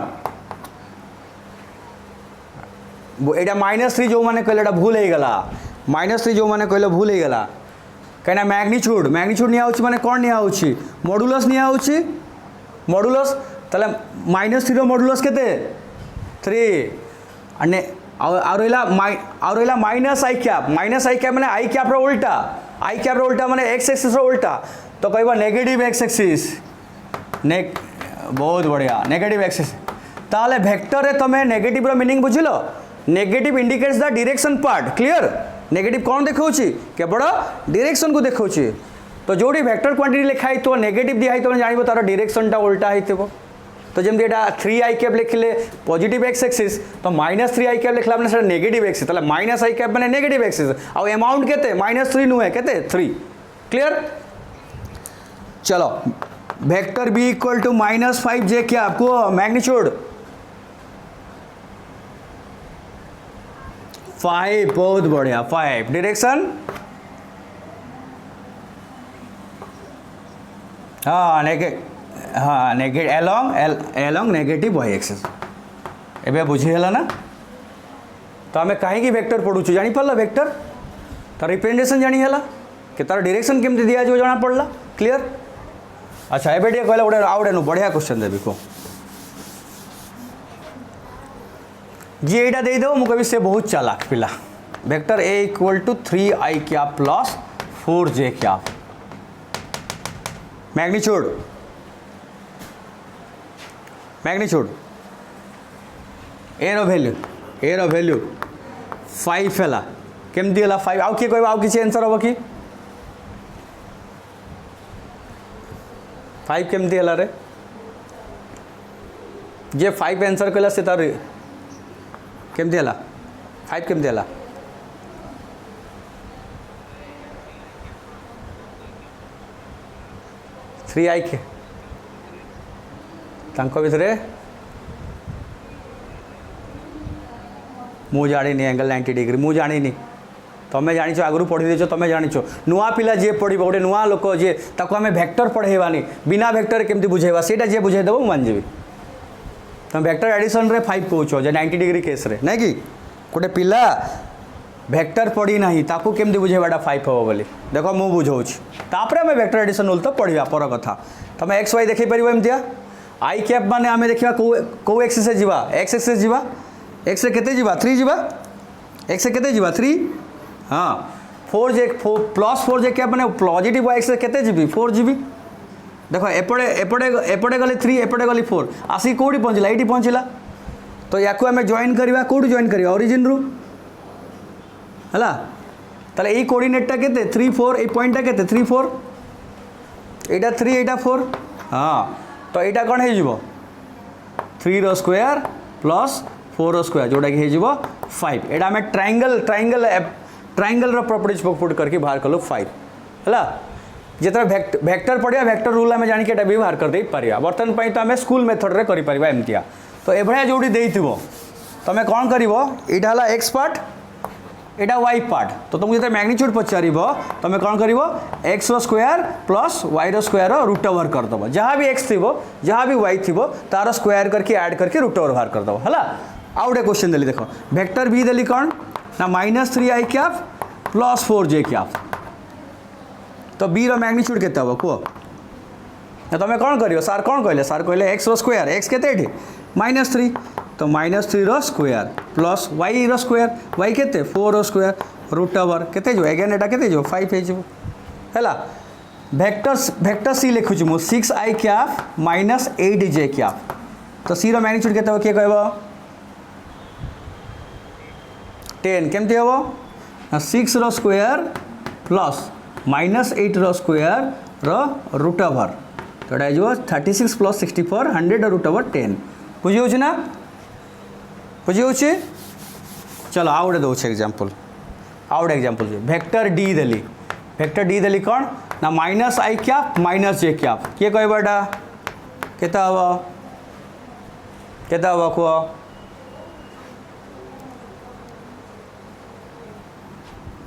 एटा -3 जो मैंने कहले भूल हो गला. -3 जो मैंने कहले भूल हो गला कहीं मैग्नीट्यूड निया माने कौन निया मॉडुलस निया मॉडुलस. ताले -3 मॉडुलस केते 3 अने आ रहा -i कैप माने i कैप रो उल्टा माने x एक्सिस रो उल्टा. तो कहबा नेगेटिव x एक्सिस बहुत बढ़िया नेगेटिव एक्सिस. ताले वेक्टर रे तमे नेगेटिव रो मीनिंग बुझिलो. Negative indicates the direction part. Clear. Negative कौन देखौछि केवल डायरेक्शन को देखौछि. तो जोड़ी वेक्टर क्वांटिटी लिखाई तो नेगेटिव दिखाई तो जानिबो तार डायरेक्शन टा उल्टा हेतिबो. तो जमती एटा 3i कैप लिखले पॉजिटिव x एक्सिस तो -3i कैप लिखला माने सेटा नेगेटिव एक्सिस. ताले -i कैप माने नेगेटिव एक्सिस. आ अमाउंट केते -3 नुहे केते 3. क्लियर. चलो vector b equal to -5j cap को मैग्नीट्यूड 5. बहुत बढ़िया 5 डायरेक्शन हाँ negative along negative y axis. एबे बुझीगला ना. तो आम कहीं वेक्टर पढ़ुँ जानी पड़ला वेक्टर तार रिप्रेजेंटेशन जानी है कि तार डायरेक्शन केमती दिया जो जना पड़ला. क्लियर. अच्छा एबे टे कहला गोटे आउ गोटे बढ़िया क्वेश्चन देवी को जी एटा दे दो मु कभी से बहुत चालाक पिला. Vector A equal to 3i cap plus 4j cap magnitude a रो वैल्यू 5 है केमती है 5 आउ किए कह आउ किसी आंसर हम कि 5 केमती है रे जे 5 आंसर कला से तार केमती है 5 केमती है 3 आई के तांको भितरे मु जानी एंगल 90 डिग्री मु जानी तमें जानी आगु पढ़ी देच तमें जानी नुआ पिला जी पढ़ गोटे नुआ लोक जी ताको आम वेक्टर पढ़ेबानी बिना वेक्टर केमती बुझेबा सेटा जी बुझेदेव मुझे मानजी तुम वेक्टर एडिशन रे 5 कौच जे 90 डिग्री केस रे नहीं कि गोटे पिला वेक्टर पढ़ी ना ताकू केमती बुझेबाटा 5 हम बोली देख मु बुझाऊँच तापर आम वेक्टर एडिशन बोलते पढ़ा पर कथा तुम एक्स वाई देखी पार एमतिया आई कैप माने आम देखा कौ एक्सिस जीवा एक्स एक्सिस जीवा एक्स रे केते जीवा 3 जीवा एक्स रे केते जीवा 3 हाँ 4 जे प्लस 4 जे कैप माने पॉजिटिव एक्स रे केते जीबी 4 जीबी देखो एपटे एपटे एपटे गली 3 एपटे गली 4 आसी कोडी पहुंचला एटी पहुंचला तो याकू आम जॉइन करवा कोडी जॉइन करवा ओरिजिन रु हला ताले ए कोऑर्डिनेटटा केते 3 4 ए पॉइंटटा केते 3 4 एटा 3 एटा 4 हाँ तो यहाँ कौन हो 3 रो स्क्वायर प्लस 4 रो स्क्वायर जोटा कि हो 5 एटा आम triangle triangle triangle properties put करके बाहर कलु 5 है जिते वेक्टर पढ़िया वेक्टर रूल आम जानिक भी बाहर कर दे पारिया बर्तमान तो आम स्कूल मेथड रे करि परिबा एमतिया तो एभलिया जोड़ी देइथिबो तमे कौन करिवो एटा हला x part iota y part तो तुमको जो मैग्नीट्यूड पचार तुम कौन कर एक्स रो स्क्वायर प्लस वाई रो स्क्वायर रूट ओवर करदेव जहाँ भी एक्स थी जहाँ भी वाई थी तार स्क्वायर करके ऐड करके रूट ओवर बाहर करदेव है आउ गोटे क्वेश्चन देली देख वेक्टर बी देली कौन ना -3 आई कैप प्लस 4 जे कैप तो बी रो मैग्नीट्यूड केते हम कह तुम कौन कर सार कौन कहले सार कहले एक्स रो स्क्वायर एक्स केते -3 तो -3 रो स्क्वायर प्लस वाई रो स्क्वायर वाई केते 4 रो स्क्वायर रूट ओवर केते जो अगेन एटा केते जो 5 हे जो हैला वेक्टर सी लिखुची मु 6 आई कैप -8 जे कैप तो सी रो मैग्नीट्यूड केते हो के कहबो 10 केमती हबो 6 रो स्क्वायर प्लस -8 रो स्क्वायर रो रूट ओवर तो एटा जो 36 प्लस 64 100 रूट ओवर 10 बुझी होची ना बुझी होची चलो आउ गोटे दौर एग्जांपल आउ गोटे एग्जांपल वेक्टर डी देली कौन ना -आई कैप -जे कैप किए कहबा एटा केता हबो कह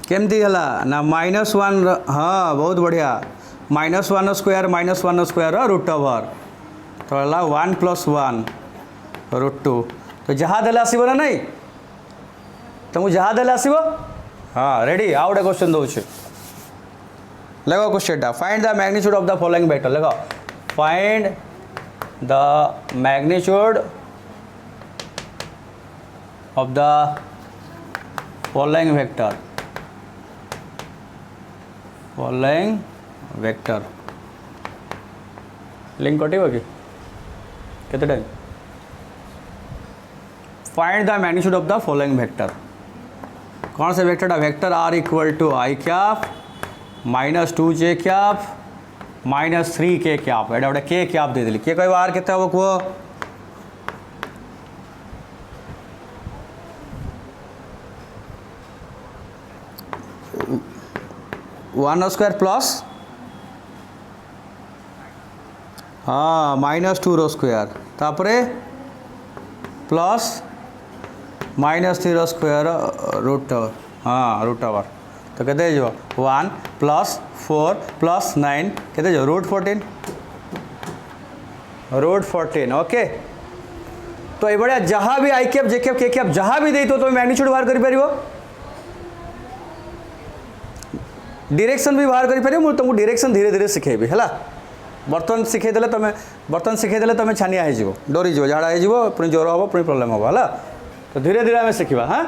केमती है ना -1 हाँ बहुत बढ़िया -1 स्क्वायर -1 स्क्वायर रूट ओवर तो है 1 + 1 रूट 2 तो जहाँ देले आसब ना नहीं तुमको जहाँ देले आसब हाँ रेडी आउ गोटे क्वेश्चन दूसरे लगा question find the magnitude of the following vector लगा find the magnitude of the following vector लिंक कटिव कि केते time find the magnitude of the following vector कौन से vector vector are equal to I cap -2 J cap -3 K cap एटा गोटे के cap दे देली के कहबो आर केते हबो को 1 स्क्वायर प्लस हाँ -2 रो स्क्वायर तापरे प्लस -3 रो स्क्वायर रूट हाँ रूट ओवर तो कहते जो 1 + 4 + 9 कहते जो रूट 14 ओके तो ये जहाँ भी आई cap j cap k cap जहाँ भी दे तो तुम मैग्नीट्यूड बाहर कर पारिबो डायरेक्शन भी बाहर कर पारिबो तुमको डायरेक्शन धीरे धीरे सिखेबी है बर्तन शिखेदेले तुम छानिया हो डरी जाओ झाड़ा हो पुणी ज्वर हम पुणी प्रोब्लेम हम है तो धीरे धीरे आम शिखा हाँ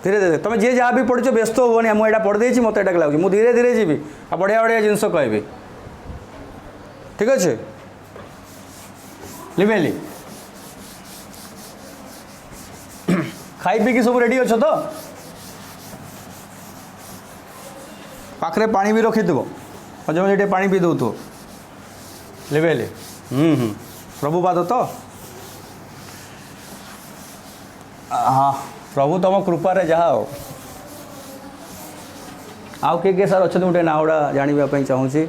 धीरे धीरे तुम जी जहाँ भी पढ़ी व्यस्त होनी मुझे पढ़ देती मत यहाँ लगे मुझे धीरे धीरे जी बढ़िया बढ़िया जिनस कहबी ठीक अच्छे लिमेली खाई पी कि सब रेडी अच्छो तो पाखरे पानी भी रखी थो मजे मजे पानी पी दो तो लेवेले प्रभु पाद तो हाँ प्रभु तुम कृपारे जहा हो आउ किए सार अच्छा गोटे ना गुड़ा जानापी चाहूँगी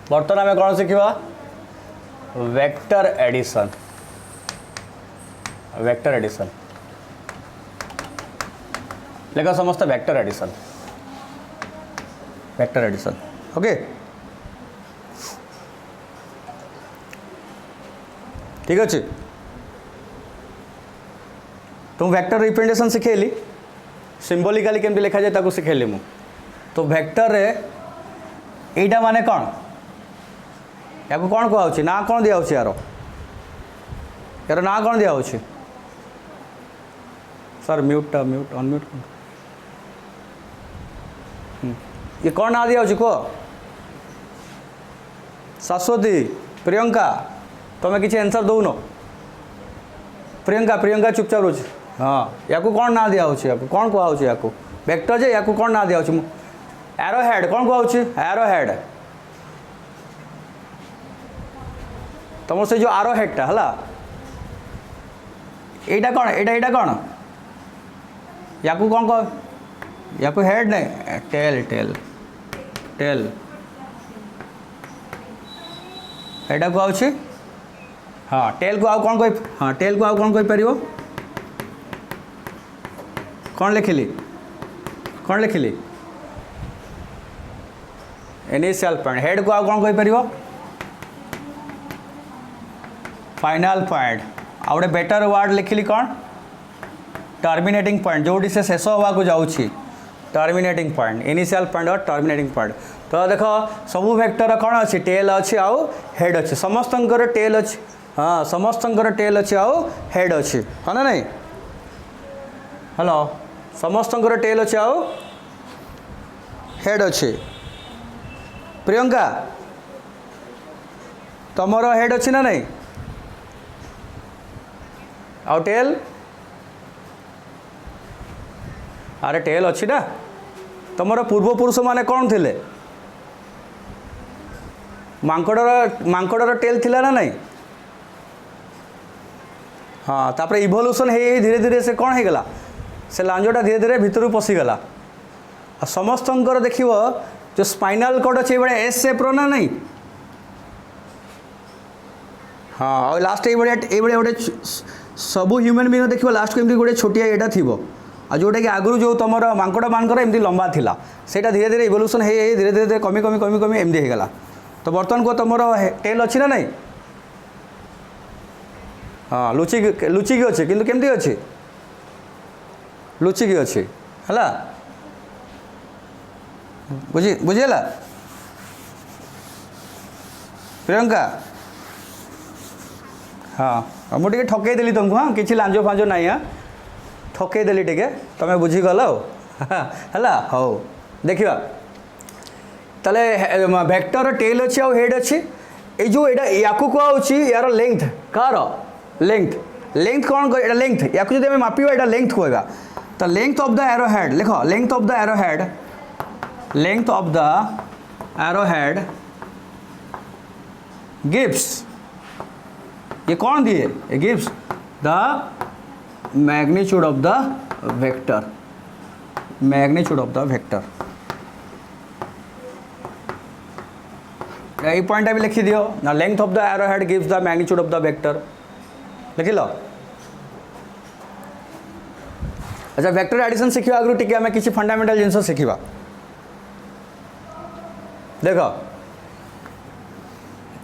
बर्तमान आम कौन शिखा वेक्टर एडिशन लेख समस्त वेक्टर एडिशन ओके ठीक अच्छे तुम वेक्टर रिप्रेजेंटेशन शिखेली सिंबॉलिकली केमती लिखा जाए ताको शिखेली मु तो वेक्टर रे एटा माने कौन या कौन कहुच्छे ना कौन दिया यार ना कौन दिया सर म्यूट अनम्यूट ये कौन ना दिया कह शाश्वती प्रियंका तुम्हें किसी आंसर दौन प्रियंका चुपचाप रोच हाँ या कौन ना दिया कौन कहुच्छे या वेक्टर जे या कौन ना दिया एरो हेड कौन कहुच्छे एरो हेड तुम से जो आरो हेडटा है एटा कौन एटा कौन या कौन कह या हेड नहीं टेल एटा कहुच्छे हाँ टेल को आउ कौन कह हाँ टेल को आउ कौन कह पार कौन लिखिली इनिशियल पॉइंट हेड को आउ कौन कह पार फाइनल पॉइंट आ गए बेटर वर्ड लिखिली कौन टर्मिनेटिंग पॉइंट जोटी से शेष होगा जाऊँगी टर्मिनेटिंग पॉइंट इनिशियल पॉइंट और टर्मिनेटिंग पॉइंट तो देख सबू वेक्टर कौन अच्छी टेल अच्छी आउ हेड अच्छी समस्त टेल अच्छी हाँ समस्त टेल अच्छी आउ हेड अच्छी हाँ ना नहीं हेलो समस्त टेल अच्छी आउ हेड अच्छी प्रियंका तुमर हेड अच्छी ना नहीं आउ टेल अरे टेल अच्छी ना तुमर पूर्वपुरुष माने कौन थिले मांकड़र टेल थिला ना नहीं हाँ तापर इवोल्यूशन हे धीरे धीरे से कौन होगला से लांजटा धीरे धीरे भितर पशिगला समस्त देखिए जो स्पाइनल कॉर्ड अच्छे ये एस शेप रो ना नहीं हाँ और लास्ट ये गोटे सबू ह्यूमन बीइंग देखिए लास्ट को एमती गोटे छोटिया एटा थी आ जोटा कि आगु जो तुम मांकड़ मानकर एमती लंबा थिला सेटा धीरे धीरे इवोल्यूशन हे धीरे धीरे कमी कमी कमी कमी एमती होगला तो बर्तमान को तुम टेल अच्छी ना नहीं हाँ लुचिकी अच्छे किंतु केमती अच्छे लुचिकी अच्छे है बुझीगला प्रियंका हाँ मुझे ठकईदेली तुमको हाँ किसी लांज फांज ना हाँ ठकईदेली टे तुम बुझीगल है हौ देखा ताले वेक्टर टेल अच्छी आ हेड अच्छी ये जो या कहुच्छी यार लेंथ कार लेंथ कौन कह लेंथ या जो मापिबा यहाँ लेंथ कहवा तो length of the arrow head लिख length of the arrow head gives ये कौन दिए ये gives the magnitude of the vector ये पॉइंट भी लिखी दियो ना length of the arrow head gives the magnitude of the vector लिख लो अच्छा वेक्टर एडिशन शिखा आगु टी आम किसी फंडामेंटल जिनस शिखा देख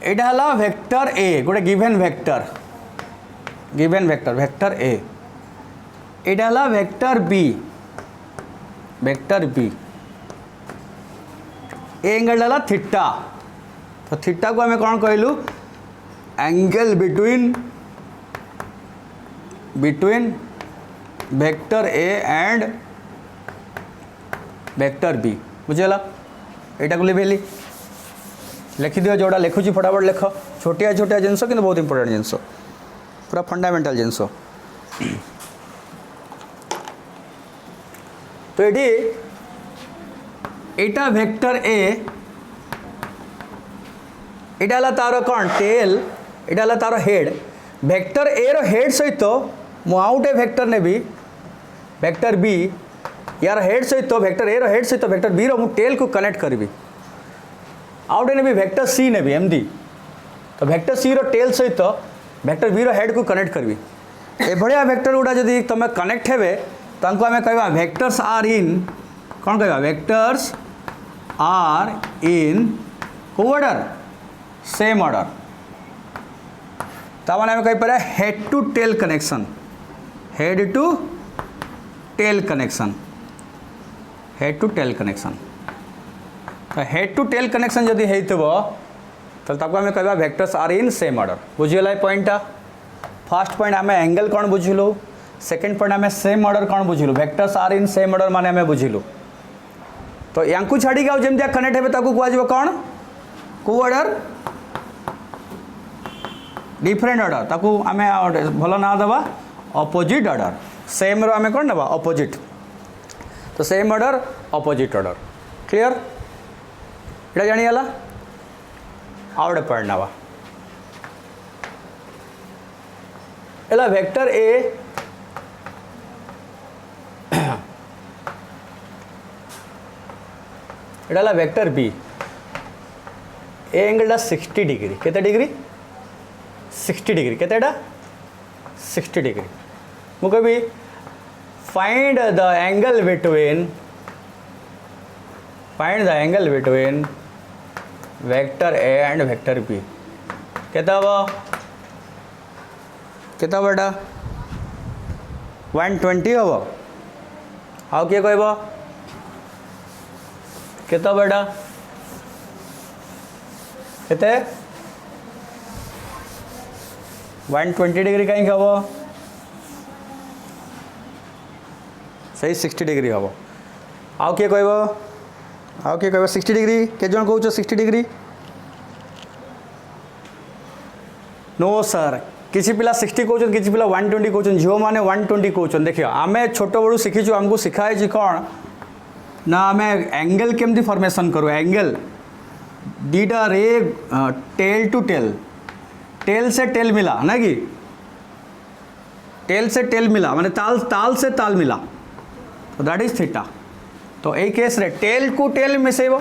एटा हला वेक्टर ए गोटे गिवन वेक्टर वेक्टर ए एटा हला वेक्टर बी ए एंगल हला थीटा तो थीटा को आम कौन कहलु angle between vector A and vector B बुझेगा एटा को लिखेली लिखिदियो जोड़ा लिखुची फटाफट लिख छोटिया छोटिया जिनस कि बहुत इंपोर्टेंट जिनस पूरा फंडामेंटल जिनस तो ये एटा वेक्टर ए एटा ला तार कौन टेल एटा ला तार हेड वेक्टर ए रो हेड सहित मु आउटे वेक्टर नेबी वेक्टर बी यार हेड सहित वेक्टर ए रो हेड सहित वेक्टर बी रो मु टेल को कनेक्ट करबी आउटे नेबी वेक्टर सी नेबी एमडी तो वेक्टर सी रो टेल सहित वेक्टर बी रो हेड को कनेक्ट करबी ए भड़िया वेक्टर गुडा जदी तमे कनेक्ट हेबे तांको हमें कहबा वेक्टर्स आर इन कौन कहबा वेक्टर्स आर इन को ऑर्डर सेम ऑर्डर तब हमें कही पारे head to tail connection head to tail connection तो हेड टू टेल कनेक्शन जदि हेइतबो तो ताको हमें कहबा vectors are in same order बुझियला पॉइंटा फर्स्ट पॉइंट हमें एंगल कौन बुझिलु सेकंड पॉइंट हमें सेम ऑर्डर कौन बुझिलु vectors are in same order माने हमें बुझिलु तो यांकु छाड़ी के जेमतिया कनेक्ट हेबे ताको कुआ जिवो कौन को ऑर्डर डिफरेंट ऑर्डर ताको आमे भलो ना दबा ऑपोजिट ऑर्डर सेम रो आमे कोन नबा ऑपोजिट तो same order opposite order clear एटा जानि हला आवडे पढ़नावा एला वेक्टर ए एटा वेक्टर बी ए एंगल 60 डिग्री केते डिग्री 60 डिग्री केतेटा 60 डिग्री मु कभी find the angle between vector A and vector B केता बेटा 120 हम आउ किए कहब केता बेटा केते 120 डिग्री कहीं हम सही 60 डिग्री हम आउ किए कहब 60 डिग्री के जन कहूँ 60 डिग्री नो सर किसी पिला 60 कहते किसी पिला 120 कहते झील मैंने 120 कहते देखिए आम छोट बड़ू शिखीचु आमको शिखाई कौन ना आम एंगल केमती फॉर्मेशन करूँ एंगल दीटा रे टेल टू टेल से टेल मिला ना कि टेल से टेल मिला माने ताल से ताल मिला तो दैट इज थीटा तो यही केस रे टेल को टेल मिसेब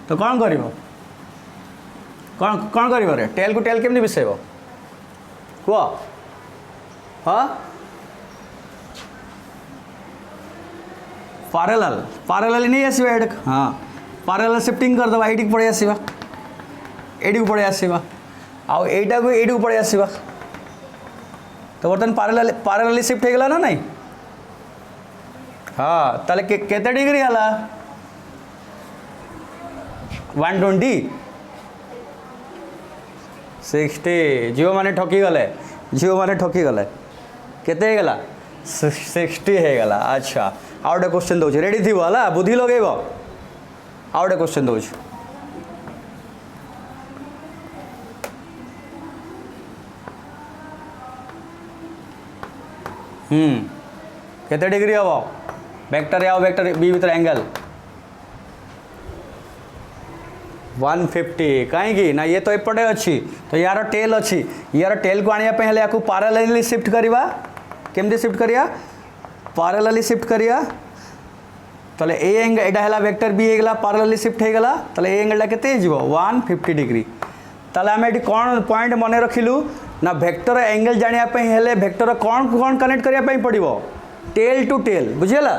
तो कौन कर कौन कर टेल को टेल केमती मिसेब कह हाँ पारेलाल नहीं आसवा हाँ पारेलाल शिफ्टिंग करदे ये पड़े आसवा ये पड़े आसवा आउ एटा को ये पड़े आसवा तो बर्तमान पारेलाली शिफ्ट हो गला ना नहीं हाँ ताले केते डिग्री हला 120 60 झील मैंने ठकी गले केते हो गला 60 हो गला अच्छा आउ गोटे क्वेश्चन दूसरी रेडी थी है बुद्धि लगेब आउ गोटे क्वेश्चन दूसरी केते डिग्री हम वेक्टर या वेक्टर बी भीतर एंगल 150 कहीं ना ये तो एपटे अच्छी तो यार टेल अच्छी यार टेल को आने या पारालेली शिफ्ट करवा केमती शिफ्ट करिया पारालेली शिफ्ट करिया तले ए एंगल एटा हला वेक्टर बी हेगला पारालेली शिफ्ट हेगला तले ए एंगलटा केते हिजबो 150 डिग्री तले आमे एटी कोन पॉइंट मने रखिलु ना वेक्टर एंगल जानिया पई हेले वेक्टर कोन कनेक्ट करिया पई पड़िबो टेल टू टेल बुझियला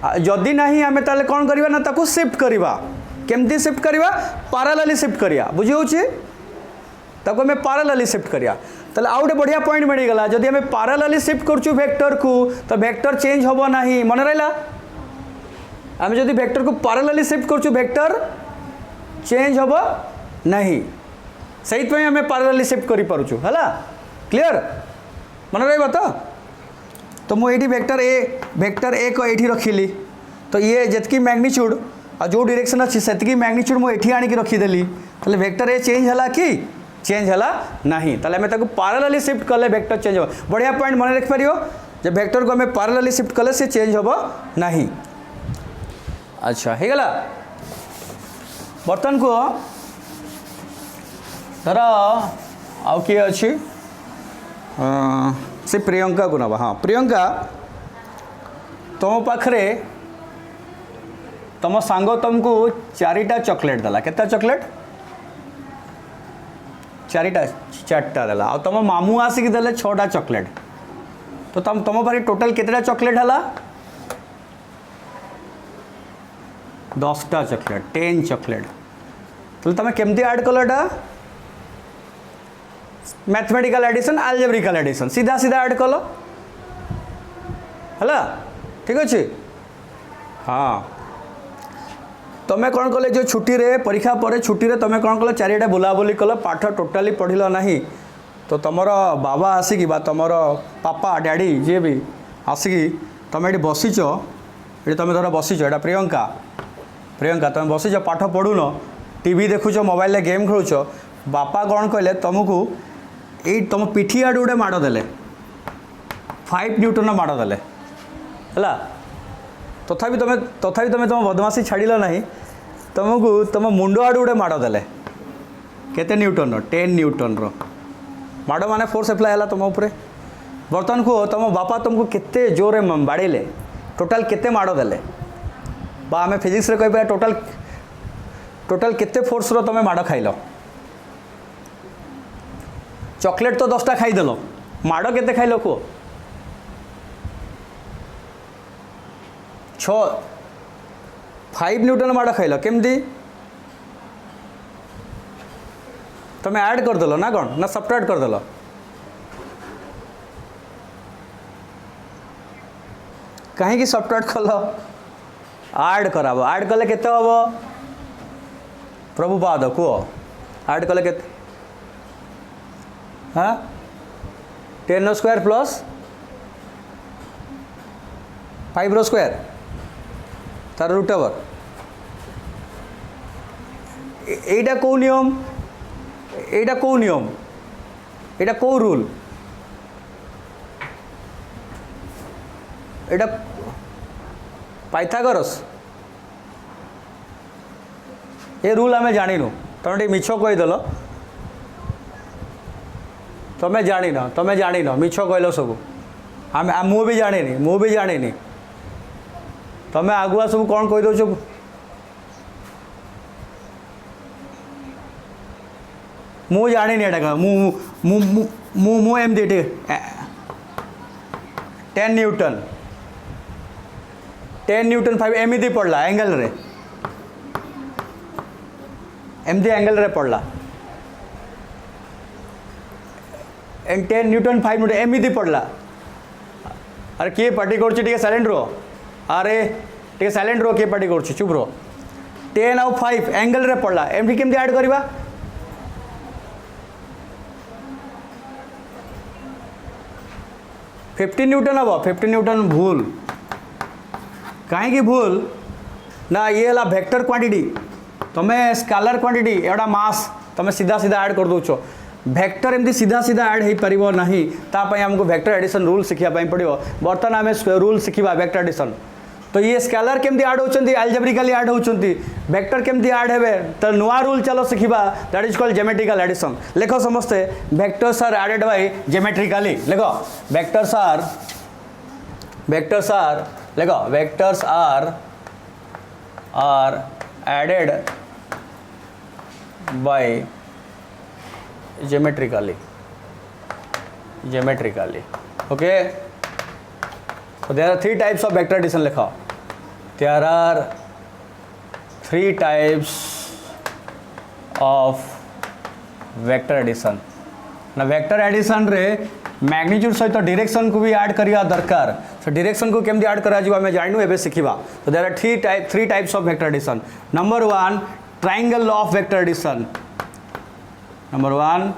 जदि ना आम ताले कौन करवा ना ताको शिफ्ट करवा केमती शिफ्ट करवा पैरेलली शिफ्ट करिया बुझी होची ताको हमें पैरेलली शिफ्ट करिया ताले आउ गोटे बढ़िया पॉइंट मिल गला जदि हमें पैरेलली शिफ्ट करछु वेक्टर को तो वेक्टर चेंज होबो नाही मन रहला आम जदि वेक्टर को पैरेलली शिफ्ट करछु वेक्टर चेंज होबो नहीं सही पे हमें पैरेलली शिफ्ट करि परछु हला क्लियर मन रहबो तो मु एठी वेक्टर ए को एठी रखिली तो ये जतकी मैग्नीट्यूड और जो डायरेक्शन अच्छी सेतकी मैग्नीट्यूड मु एठी आनी की रखीदेली ताले वेक्टर ए चेंज हला कि चेंज हला नहीं ताले हमें ताको पैरेलली शिफ्ट कले वेक्टर चेंज हो बढ़िया पॉइंट मन रख परियो जब वेक्टर को हमें पैरेलली शिफ्ट कले से चेंज होबो नहीं अच्छा हे गला बर्तन को धर आउ किए अच्छी से प्रियंका को नवा हाँ प्रियंका तुम पाखरे तुम सांग तुमको 4टा चॉकलेट देला केता चॉकलेट 4टा देला आ तुम मामू आसिक देले 6टा चॉकलेट तो तुम पाखे टोटल केतेटा चॉकलेट हला 10टा चॉकलेट 10 चॉकलेट तो तुम केमती ऐड कलटा मैथमेटिकल एडिशन अलजेब्रिकल एडिशन सीधा सीधा ऐड कल है ठीक अच्छे हाँ तुम्हें कौन कले जो छुट्टी रे परीक्षा पर छुट्टी रे तुम्हें कौन कल 4टा बुलाबुली कल पाठ टोटाली पढ़ल नहीं तो तुमर बाबा आसिकी तुमर पापा डैडी जी भी आसिकी तुम ये बसीच ये तुम धर बसीच एटा प्रियंका प्रियंका तुम बसीच पाठ पढ़ुन टीवी देखुच मोबाइल गेम खेलुच बापा कौन कहले तुमको ये तुम पिठी आड़ गोटे माड़ देले 5 न्यूटन माड़ देले है तथापि तुम तुम बदमाशी छाड़ ना तुमको तुम मुंड आड़ गोटे माड़ देले केते न्यूटन 10 न्यूटन माड़ माने फोर्स एप्लाई है तुम उपरे बर्तमान को तुम बापा तुमको केते जोरे बाड़े टोटाल केते माड़ देले बा आम फिजिक्स रे कह टोटाल केते फोर्स रो तुम माड़ खाइल चॉकलेट तो 10टा खाईदेल माड़ केते खाइल कह 5 न्यूटन माड़ खाइल केमती तुम ऐड करदेल ना कौन ना सब्ट्रैक्ट करदेल कहीं सब्ट्रैक्ट कल ऐड कराब ऐड कले केते हम प्रभुपाद कह ऐड कले केते हाँ 10 स्क्वायर प्लस 5 स्क्वायर तार रूट ओवर एटा कौ नियम एटा कौ नियम एटा कौ रूल एटा पाइथागोरस ये रूल आम जानिनु तुम टे मिछ कहीदेल तुम्हें जान मिछ कहल सब आम मुझे जानी तुम्हें आगुआ सब कौन कहीदे मु जानी एटा मु एमती 10 न्यूटन 5 एमती पड़ला एंगल रे एमती एंगल रे पड़ला एंड 10 न्यूटन 5 न्यूटन एमती पड़ला अरे किए पार्टी कर साइलेंट रो अरे टे साइलेंट रो किए पार्टी कर चुप रो 10 आउ 5 एंगल रे पड़ला एमती केमती ऐड करवा 15 न्यूटन हम 15 न्यूटन भूल कहीं भूल ना ये है वेक्टर क्वांटिटी तुम्हें स्केलर क्वांटिटी एटा मास तुम्हें सीधा सीधा ऐड कर दौच वेक्टर एमती सीधा सीधा ऐड हो पार ना तापाई आमको वेक्टर एडिशन रूल शिखापी पड़ो बर्तमान आम रूल शिखा वेक्टर एडिशन तो ये स्केलर केमती ऐड होती अलजेब्रिकली ऐड होती वेक्टर केमती ऐड हे तो नुआ रूल चलो शिखा that is called geometrical addition लेख समस्ते vectors are added by geometrically लेख वेक्टर्स आर लेख vectors are added by geometrically okay so there are 3 types of vector addition लिखा there are 3 types of vector addition ना vector addition रे magnitude सहित direction को भी ऐड करिया दरकार सो डायरेक्शन को केमती ऐड करा जिवा मैं जानू एबे सिखिबा तो there are 3 types of vector addition number 1 triangle law of vector addition number 1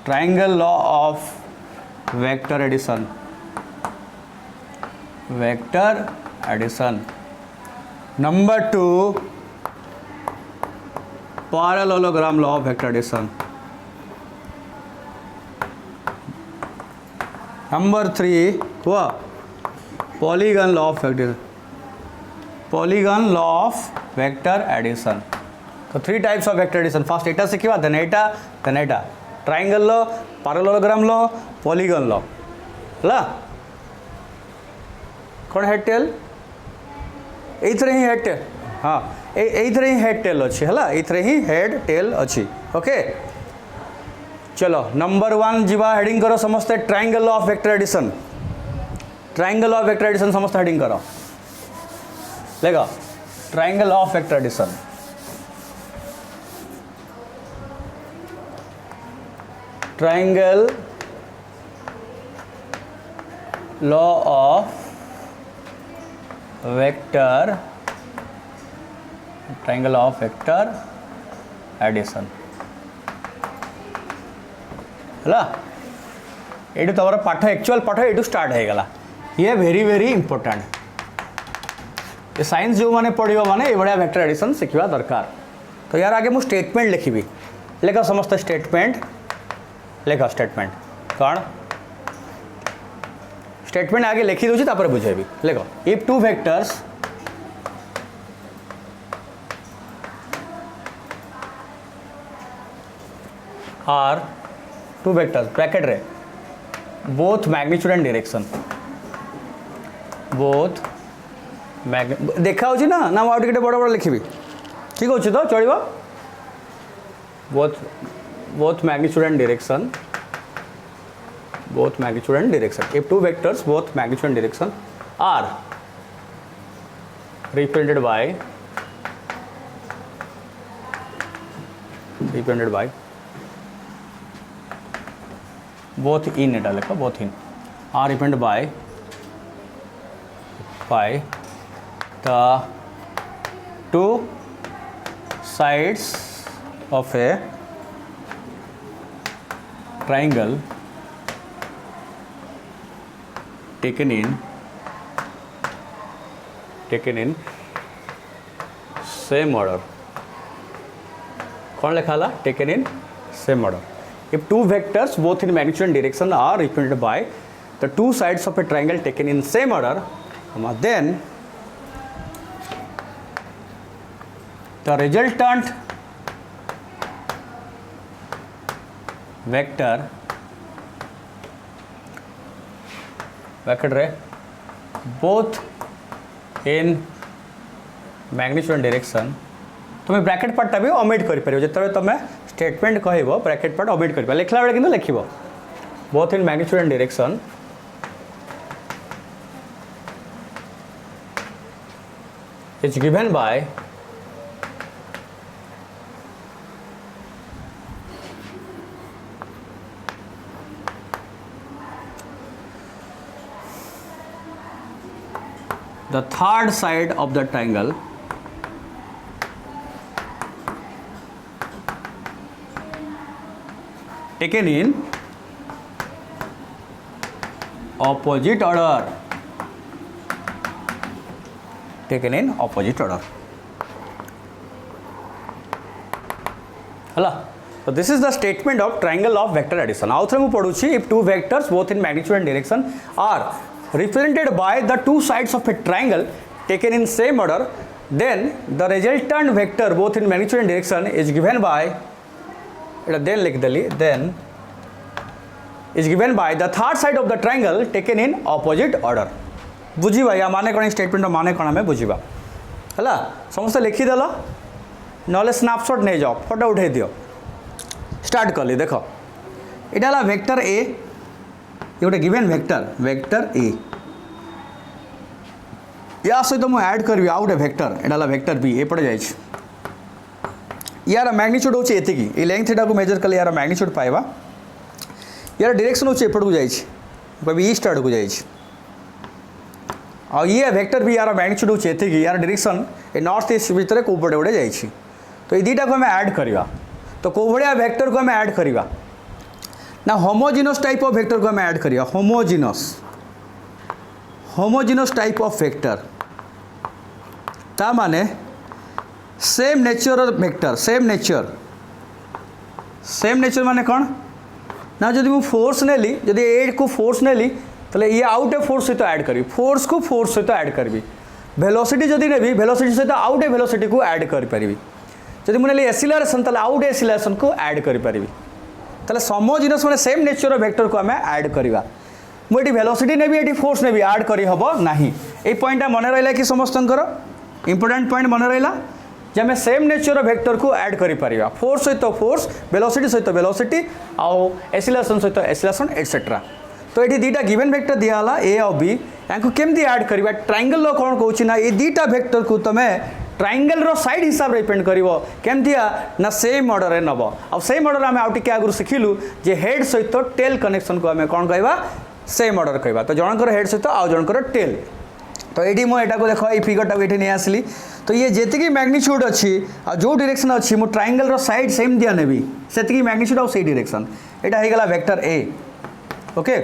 triangle law of vector addition number 2 parallelogram law of vector addition नंबर 3 हुआ polygon law of vector addition तो 3 types of vector addition first एटा सिखिबा then एटा triangle law parallelogram law polygon law हला कौन head tail एथरे ही हेड टेल हाँ एथरे ही हेड टेल अच्छी है एथरे ही हेड टेल अच्छी ओके चलो नंबर 1 जीवा हेडिंग करो समस्ते triangle law of vector addition समस्त हेडिंग करो लेगा triangle law of vector addition triangle law of vector addition है ये तुम पाठ एक्चुअल पाठ ये स्टार्ट हो गला ये वेरी वेरी इंपोर्टेंट ये साइंस जो मैंने पढ़ो मैंने ये भाया वेक्टर एडिशन शिखा दरकार तो यार आगे मुझे स्टेटमेंट लिखी लेख समस्त स्टेटमेंट कौन स्टेटमेंट आगे लिखी दूसरी तापर बुझेबी लेख if 2 vectors are 2 vectors bracket रे बोथ मैग्नीट्यूड एंड डायरेक्शन देखा हो ना ना मुझे बड़ बड़ लिखी ठीक अच्छे तो चलो both magnitude and direction if 2 vectors both magnitude and direction are represented by both in এটা লেখা both in are represented by the 2 sides of a triangle taken in same order कौन लिखा ला taken in same order if 2 vectors both in magnitude and direction are represented by the 2 sides of a triangle taken in same order then the resultant vector रे both in magnitude and direction तुम्हें bracket पार्टा भी omit कर पार जो तुम statement कह bracket part omit कर लिखला बेले कि लिख both in magnitude and direction is given bye the third side of the triangle taken in opposite order हला so this is the statement of triangle of vector addition आउ थे मु पढुछि if 2 vectors both in magnitude and direction are represented by the 2 sides of a triangle taken in same order then the resultant vector both in magnitude and direction is given by then लिख देली then is given by the third side of the triangle taken in opposite order बुझीबा या माने कोन statement माने कोन हमें बुझीबा हला समस्त लिखि देलो नले स्नैपशॉट नहीं जाओ फोटो उठे दियो स्टार्ट कर ली देखो इटा ला वेक्टर ए ये गोटे गिवन वेक्टर ए या सहित मुझे ऐड करी आउ गोटे वेक्टर एटा वेक्टर बी एपटे जाइए यार मैग्नीट्यूड होची एतिकी ए लेंथ एटा को मेजर कले यार मैग्नीट्यूड पाइबा यार डायरेक्शन होची एपट को जाइए कभी ईस्ट आड़ को जाइए आ ये वेक्टर भी यार मैग्नीट्यूड होची एतिकी यार डायरेक्शन ए नॉर्थ ईस्ट भितर को पटे गोटे जाइए तो ये दुटा को आम ऐड करवा तो कौ भाया वेक्टर को आम ऐड करवा ना होमोजिनस टाइप ऑफ वेक्टर को आम ऐड करवा होमोजिनस टाइप ऑफ वेक्टर ता माने same nature vector same nature माने कौन ना जब मुझे फोर्स नेली जदि एड को फोर्स नेली तो ये आउटे फोर्स सहित ऐड करी फोर्स को फोर्स सहित ऐड करी वेलोसिटी जदि नेबी वेलोसिटी सहित आउटे वेलोसिटी को ऐड कर पारिबी जदि मुझे एसिलरेशन ताले आउटे एसिलरेशन को ऐड कर पारिबी ताले होमोजिनस माने सेम नेचर वेक्टर को आम ऐड करवा मुझे वेलोसिटी नेबी ये फोर्स नेबी ऐड करी हबो नाही ए पॉइंट मन रहा कि समस्तंकर इंपोर्टेंट पॉइंट मन रहा जे आम सेम नेचर वेक्टर को ऐड करि परिबा फोर्स सहित फोर्स वेलोसिटी सहित वेलोसिटी आउ एसिलेशन सहित एसिलेशन एटसेट्रा तो ये दुटा गिवन वेक्टर दियाला ए और बी या केमती ऐड करवा ट्रायंगल रो कौन कहूँ ना ये दुटा वेक्टर को तुम ट्रायंगल रो साइड हिसाब से डिपेंड करिवो केमतिया ना सेम ऑर्डर रे नब आ सेम ऑर्डर आम आउ टिके आगु शिखिलु जे हेड सहित टेल कनेक्शन को आम कौन कहवा सेम ऑर्डर कहवा तो जनकर हेड सहित आउ जनकर टेल तो ये मुझे को देख ये फिगरटा को ये नहीं आसली तो ये जी मैग्नीट्यूड अच्छी आ जो डायरेक्शन अच्छी मु ट्रायंगल रो साइड सेम दिया नेबी से मैग्नीट्यूड आ से डायरेक्शन यहाँ होगा vector a okay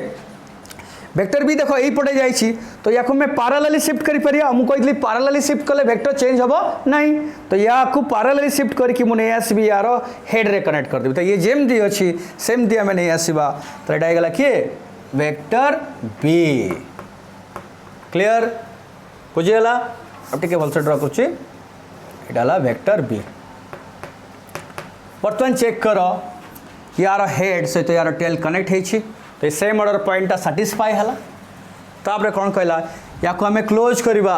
vector b देख यही पटे जाइए तो या मैं पैरेलली शिफ्ट कर पारिया मुझे पैरेलली शिफ्ट कले वेक्टर चेंज हम नहीं तो या पैरेलली शिफ्ट करके मुझे आसबि यार हेड रे कनेक्ट कर देबी तो ये जेमती अच्छी सेमती आम नहीं आसवा तो यहाँ होगा किए वेक्टर बी क्लियर बुझीगला अब टे भलसे ड्र कर वेक्टर बी बर्तमान चेक कर यार हेड सहित यार टेल कनेक्ट होती तो सेम ऑर्डर पॉइंटा साटिस्फाई है तापर कौन कहला या को आम क्लोज करवा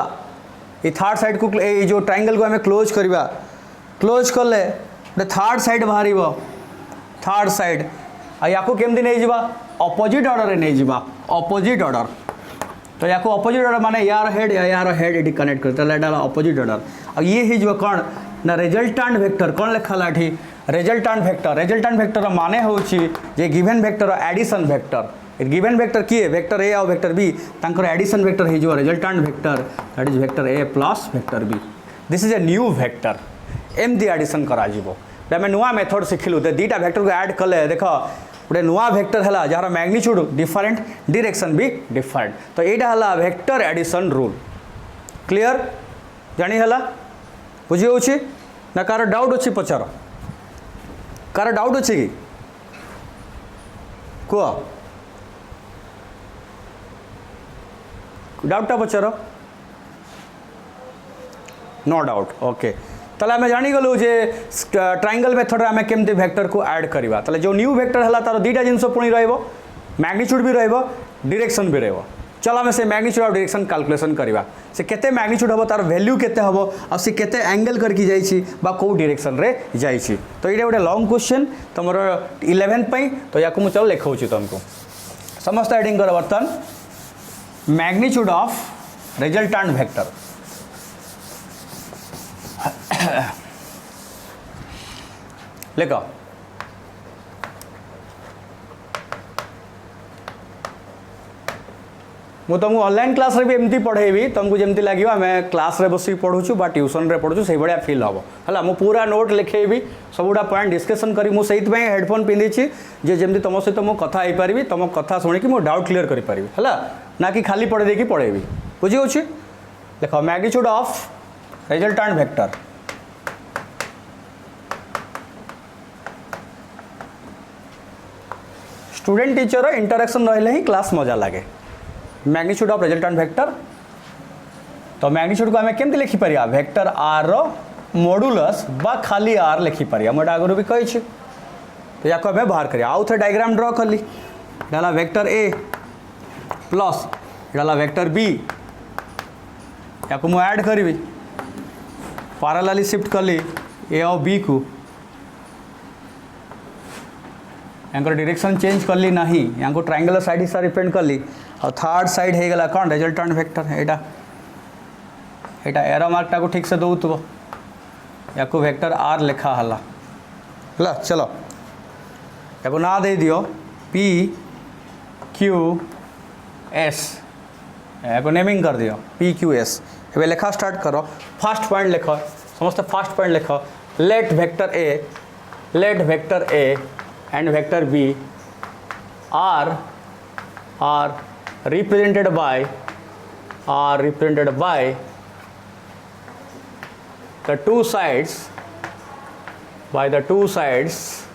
ये थर्ड साइड को ये जो ट्रायंगल को आम क्लोज करवा क्लोज कले थर्ड साइड बाहर थर्ड साइड या को केमती नहीं जावा अपोजिट ऑर्डर नहीं जावा अपोजिट ऑर्डर तो या को अपोजिट ऑर्डर माने यार हेड ये कनेक्ट करते अपोजिट ऑर्डर और ये हो कौन ना रिजल्टांट वेक्टर कौन लिखाला ये रिजल्टांट वेक्टर माने होची जे given vector addition vector given vector किए वेक्टर ए और वेक्टर बी तांकर एडिशन वेक्टर हो resultant vector that is vector A plus vector B this is a new vector एमती एडिशन करा आम नुआ मेथड शिखिलु तो दुटा वेक्टर को ऐड कले देख गोटे नुआ वेक्टर है जार मैग्नीट्यूड डिफरेंट डायरेक्शन भी डिफरेंट तो यहाँ है वेक्टर एडिशन रूल क्लियर जानीला बुझी होची ना कार डाउट अच्छी पचार कार डाउट अच्छी कि कह डाउटा पचार नो डाउट ओके ताले आम जानीगलु जे ट्रायंगल मेथड आम केमती वेक्टर को ऐड करवा ताले जो न्यू वेक्टर है तार दुटा जिनस पुणी मैग्नीट्यूड भी डायरेक्शन भी चलो आम से मैग्नीट्यूड और डायरेक्शन कैलकुलेशन करवा से केते मैग्नीट्यूड हम तार वैल्यू केते हम आ से केते एंगल करके जाइछि बा को डायरेक्शन रे जाइछि तो ये गोटे लॉन्ग क्वेश्चन तुम 11th पई तो या चलो लिखाऊँ तुमको समस्त हेडिंग कर बर्तन मैग्नीट्यूड ऑफ रिजल्टांट वेक्टर लिख मु तुमको ऑनलाइन क्लास रे भी एमती पढ़ेबी तुमको जमती लगे आम क्लास रे बस पढ़ुचु बा ट्यूशन रे पढ़ुचु से भाया फिल हम है मु पूरा नोट लिखेबी सबुटा पॉइंट डिस्कसन करी मुझे हेडफोन पिंधि जे जमती तुम सहित मु कथा हो पारि तुम कथा शुणिकी मो डाउट क्लीयर करि परिबी है ना कि खाली पढ़े देकी पढ़ेबी बुझी होछि देख magnitude of resultant vector student teacher interaction रहिले ही क्लास मजा लगे मैग्नीट्यूड ऑफ रिजल्टांट वेक्टर तो मैग्नीट्यूड को आम केमती लिखिपर वेक्टर आर रो मॉडुलस बा खाली आर लिखिपर मुझे आगुरी भी कही तो या आम बाहर करिया आउ थे डायग्राम ड्रॉ कली डाला वेक्टर ए प्लस डाला वेक्टर बी या को मुझे ऐड करी पैरेलली शिफ्ट कली ए और बी को यहाँ डायरेक्शन चेंज कली ना यहाँ ट्रायंगल साइड हिसाब डिपेंड कली और थर्ड साइड हो गला कौन रिजल्टांट वेक्टर यहाँ एटा एरो मार्कटा को ठीक से दौथब या वेक्टर आर लिखा हला चलो या ना दे दियो पी क्यू एस या नेमिंग कर दियो पी क्यू एस ए लिखा स्टार्ट करो फास्ट पॉइंट लिख समस्त फास्ट पॉइंट लिख let vector A and vector b are represented by the two sides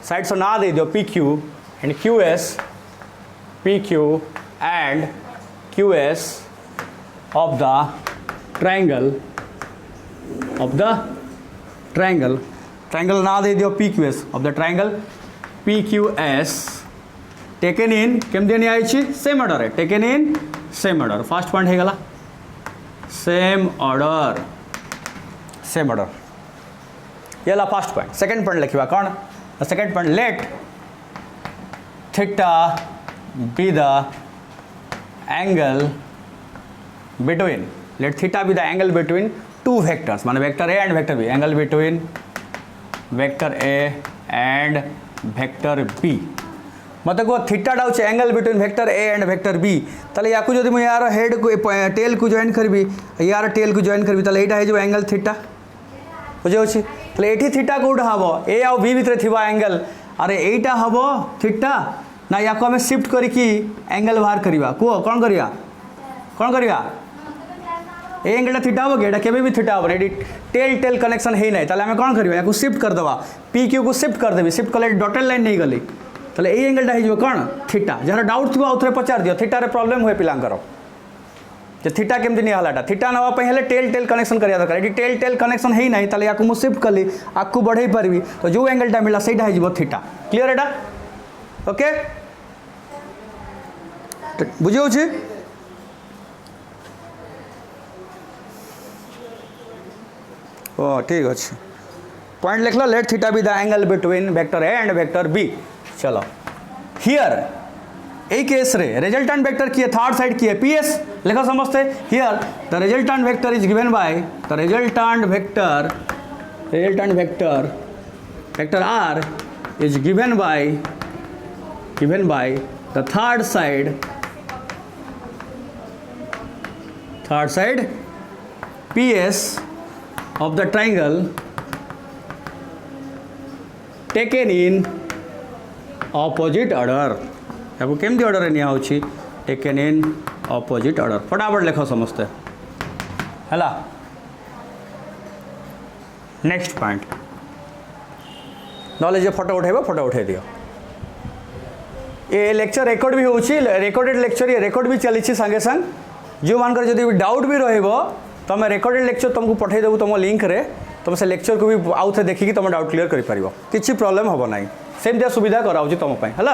sides ना दे दो PQ and QS PQ and QS of the triangle ना दे दो PQS of the triangle PQS taken in केमती नहीं आई same order है taken in same order first point है गला सेम ऑर्डर ये ला फर्स्ट पॉइंट सेकंड पॉइंट लिखा कौन second point let theta be the angle between let theta be the angle between two vectors माने vector A and vector B angle between vector A and vector B मतलब को theta डाउच angle between vector A and vector B ताले याकू जदि मैं यार head को टेल को जॉइन करबी यार टेल को जॉइन करबी ताले एटा हे जो एंगल थीटा बुझे अछि ताले एठी थीटा कोड हबो ए आ बी भितर थिबा एंगल अरे एटा हबो थीटा ना याकू हमें शिफ्ट करी की एंगल बाहर करबा को कोन करिया ए एंगल थीटा हबो एटा केबे भी थीटा हबो एडी टेल कनेक्शन हे नै ताले हमें कोन करबा याकू शिफ्ट कर दवा पी क्यू को शिफ्ट कर देबी शिफ्ट कले डॉटेड लाइन नहीं गली ताले ए एंगलटा हो कौन थीटा जार डाउट थी आउे पचार दियो थीटार प्रॉब्लम हुए पिलांकर जे थीटा केमती नहीं हलाटा थीटा नापी हेले टेल कनेक्शन करिया दरकार ये टेल कनेक्शन है ना ताले याकू मु शिफ्ट कली आकू बढ़ई पारबी तो जो एंगलटा मिला सेटा हो थीटा क्लियर एटा ओके बुझे छी ओ ठीक अच्छे पॉइंट लिख लो let theta be the angle between vector A and vector B चलो हियर ए केस रे रिजल्टेंट वेक्टर की है थर्ड साइड की है पीएस लिखा समझते here the resultant vector is given by the resultant vector R is given by the third side PS of the triangle taken in opposite order याको केमती order निया होची टेकन इन ऑपोजिट ऑर्डर फटाफट लिख समझते है नेक्स्ट पॉइंट नॉलेज फोटो उठेबो photo उठे दियो ये लेक्चर रेकॉर्ड भी होची रेकॉर्डेड लेक्चर ये रेकॉर्ड भी चली संगे संग जो मानकर जदि डाउट भी रहइबो तुम रेकॉर्डेड लेक्चर तुमको पठे देबू तुम लिंक रे तुम से लेक्चर को भी आउ थे देखिकी तुम डाउट क्लियर कर पारिबो किछि प्रॉब्लम होबो नाही सेम सुविधा कराउची तुम पई हला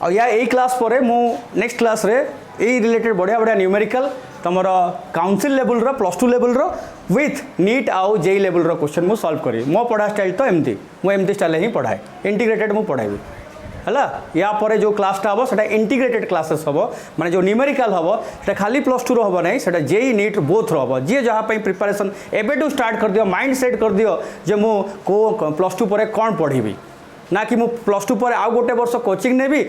और या ए क्लास पर मु नेक्स्ट क्लास रे ए रिलेटेड बढ़िया बढ़िया न्यूमेरिकल तुमर काउंसिल लेवल रो प्लस 2 लेवल रो विथ नीट आउ जेई लेवल रो क्वेश्चन मु सॉल्व करी मो पढ़ा स्टाइल तो एमती मु एमती स्टाइल ही पढ़ाए इंटीग्रेटेड मु पढ़ाइबी है या पर जो क्लासटा हम से इंटीग्रेटेड क्लासेस हम माने जो न्यूमेरिकल हम से खाली प्लस 2 हम ना से जेई नीट बोथ हम जी जहाँ प्रिपरेशन एबेटू स्टार्ट कर दियो माइंड सेट कर दियो जे मु को प्लस 2 पर कौन पढ़ी ना कि मु प्लस 2 पर आउ गोटे वर्ष कोचिंग नेबी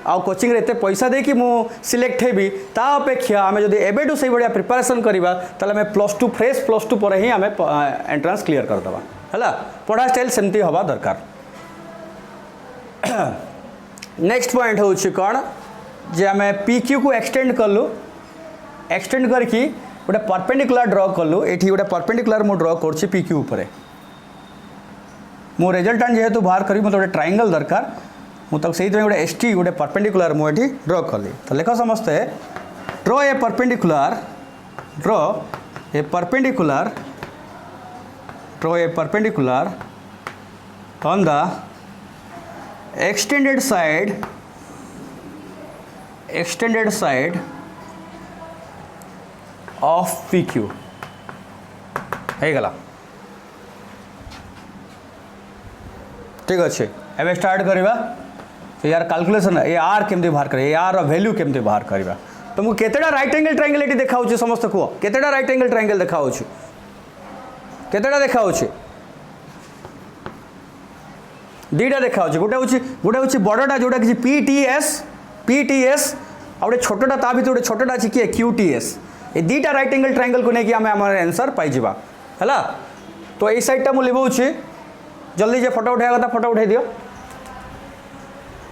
आ कोचिंग एत पैसा देकी मु सिलेक्ट हेबी ता अपेक्षा आम जब एबेटू से भाया प्रिपरेशन करवा ताले आम प्लस 2 फ्रेश प्लस 2 पर ही आम एंट्रांस क्लियर करदे है पढ़ा स्टाइल सेमती हवा दरकार नेक्स्ट पॉइंट हूँ कौन जे आम पी क्यू को एक्सटेंड कलु एक्सटेंड करके गोटे परपेंडिकुलर ड्र कलु ये गोटे परपेंडिकुलर मु ड्र कर पी क्यू पर मो रिजल्टेंट जेहेतु बाहर करी मतलब गोटे ट्रायंगल दरकार मुझे से गोटे एस टी गोटे परपेंडिकुलर मुझे ड्र कली तो लेख समस्ते draw a perpendicular on the extended side of PQ है गला ठीक अच्छे एवं स्टार्ट करवा तो यार कैलकुलेशन ये आर केमती बाहर कर आर वैल्यू केमती बाहर करवा तुमको केतेटा राइट एंगल ट्रायंगल ये देखा समस्त कह केतेटा राइट एंगल ट्रायंगल देखा केतेटा देखा दीटा देखा गोटे हूँ बड़टा जोटा कि पीटीएस आ गए छोटा ता भर गोटे छोटा अच्छी किए क्यूटीएस ये दीटा राइट एंगल ट्रायंगल को लेकिन आम आंसर पाइबा है। तो ये साइडटा मुझे लिभाऊँ जल्दी जे फोटो उठाया कथा फोटो उठाई दियो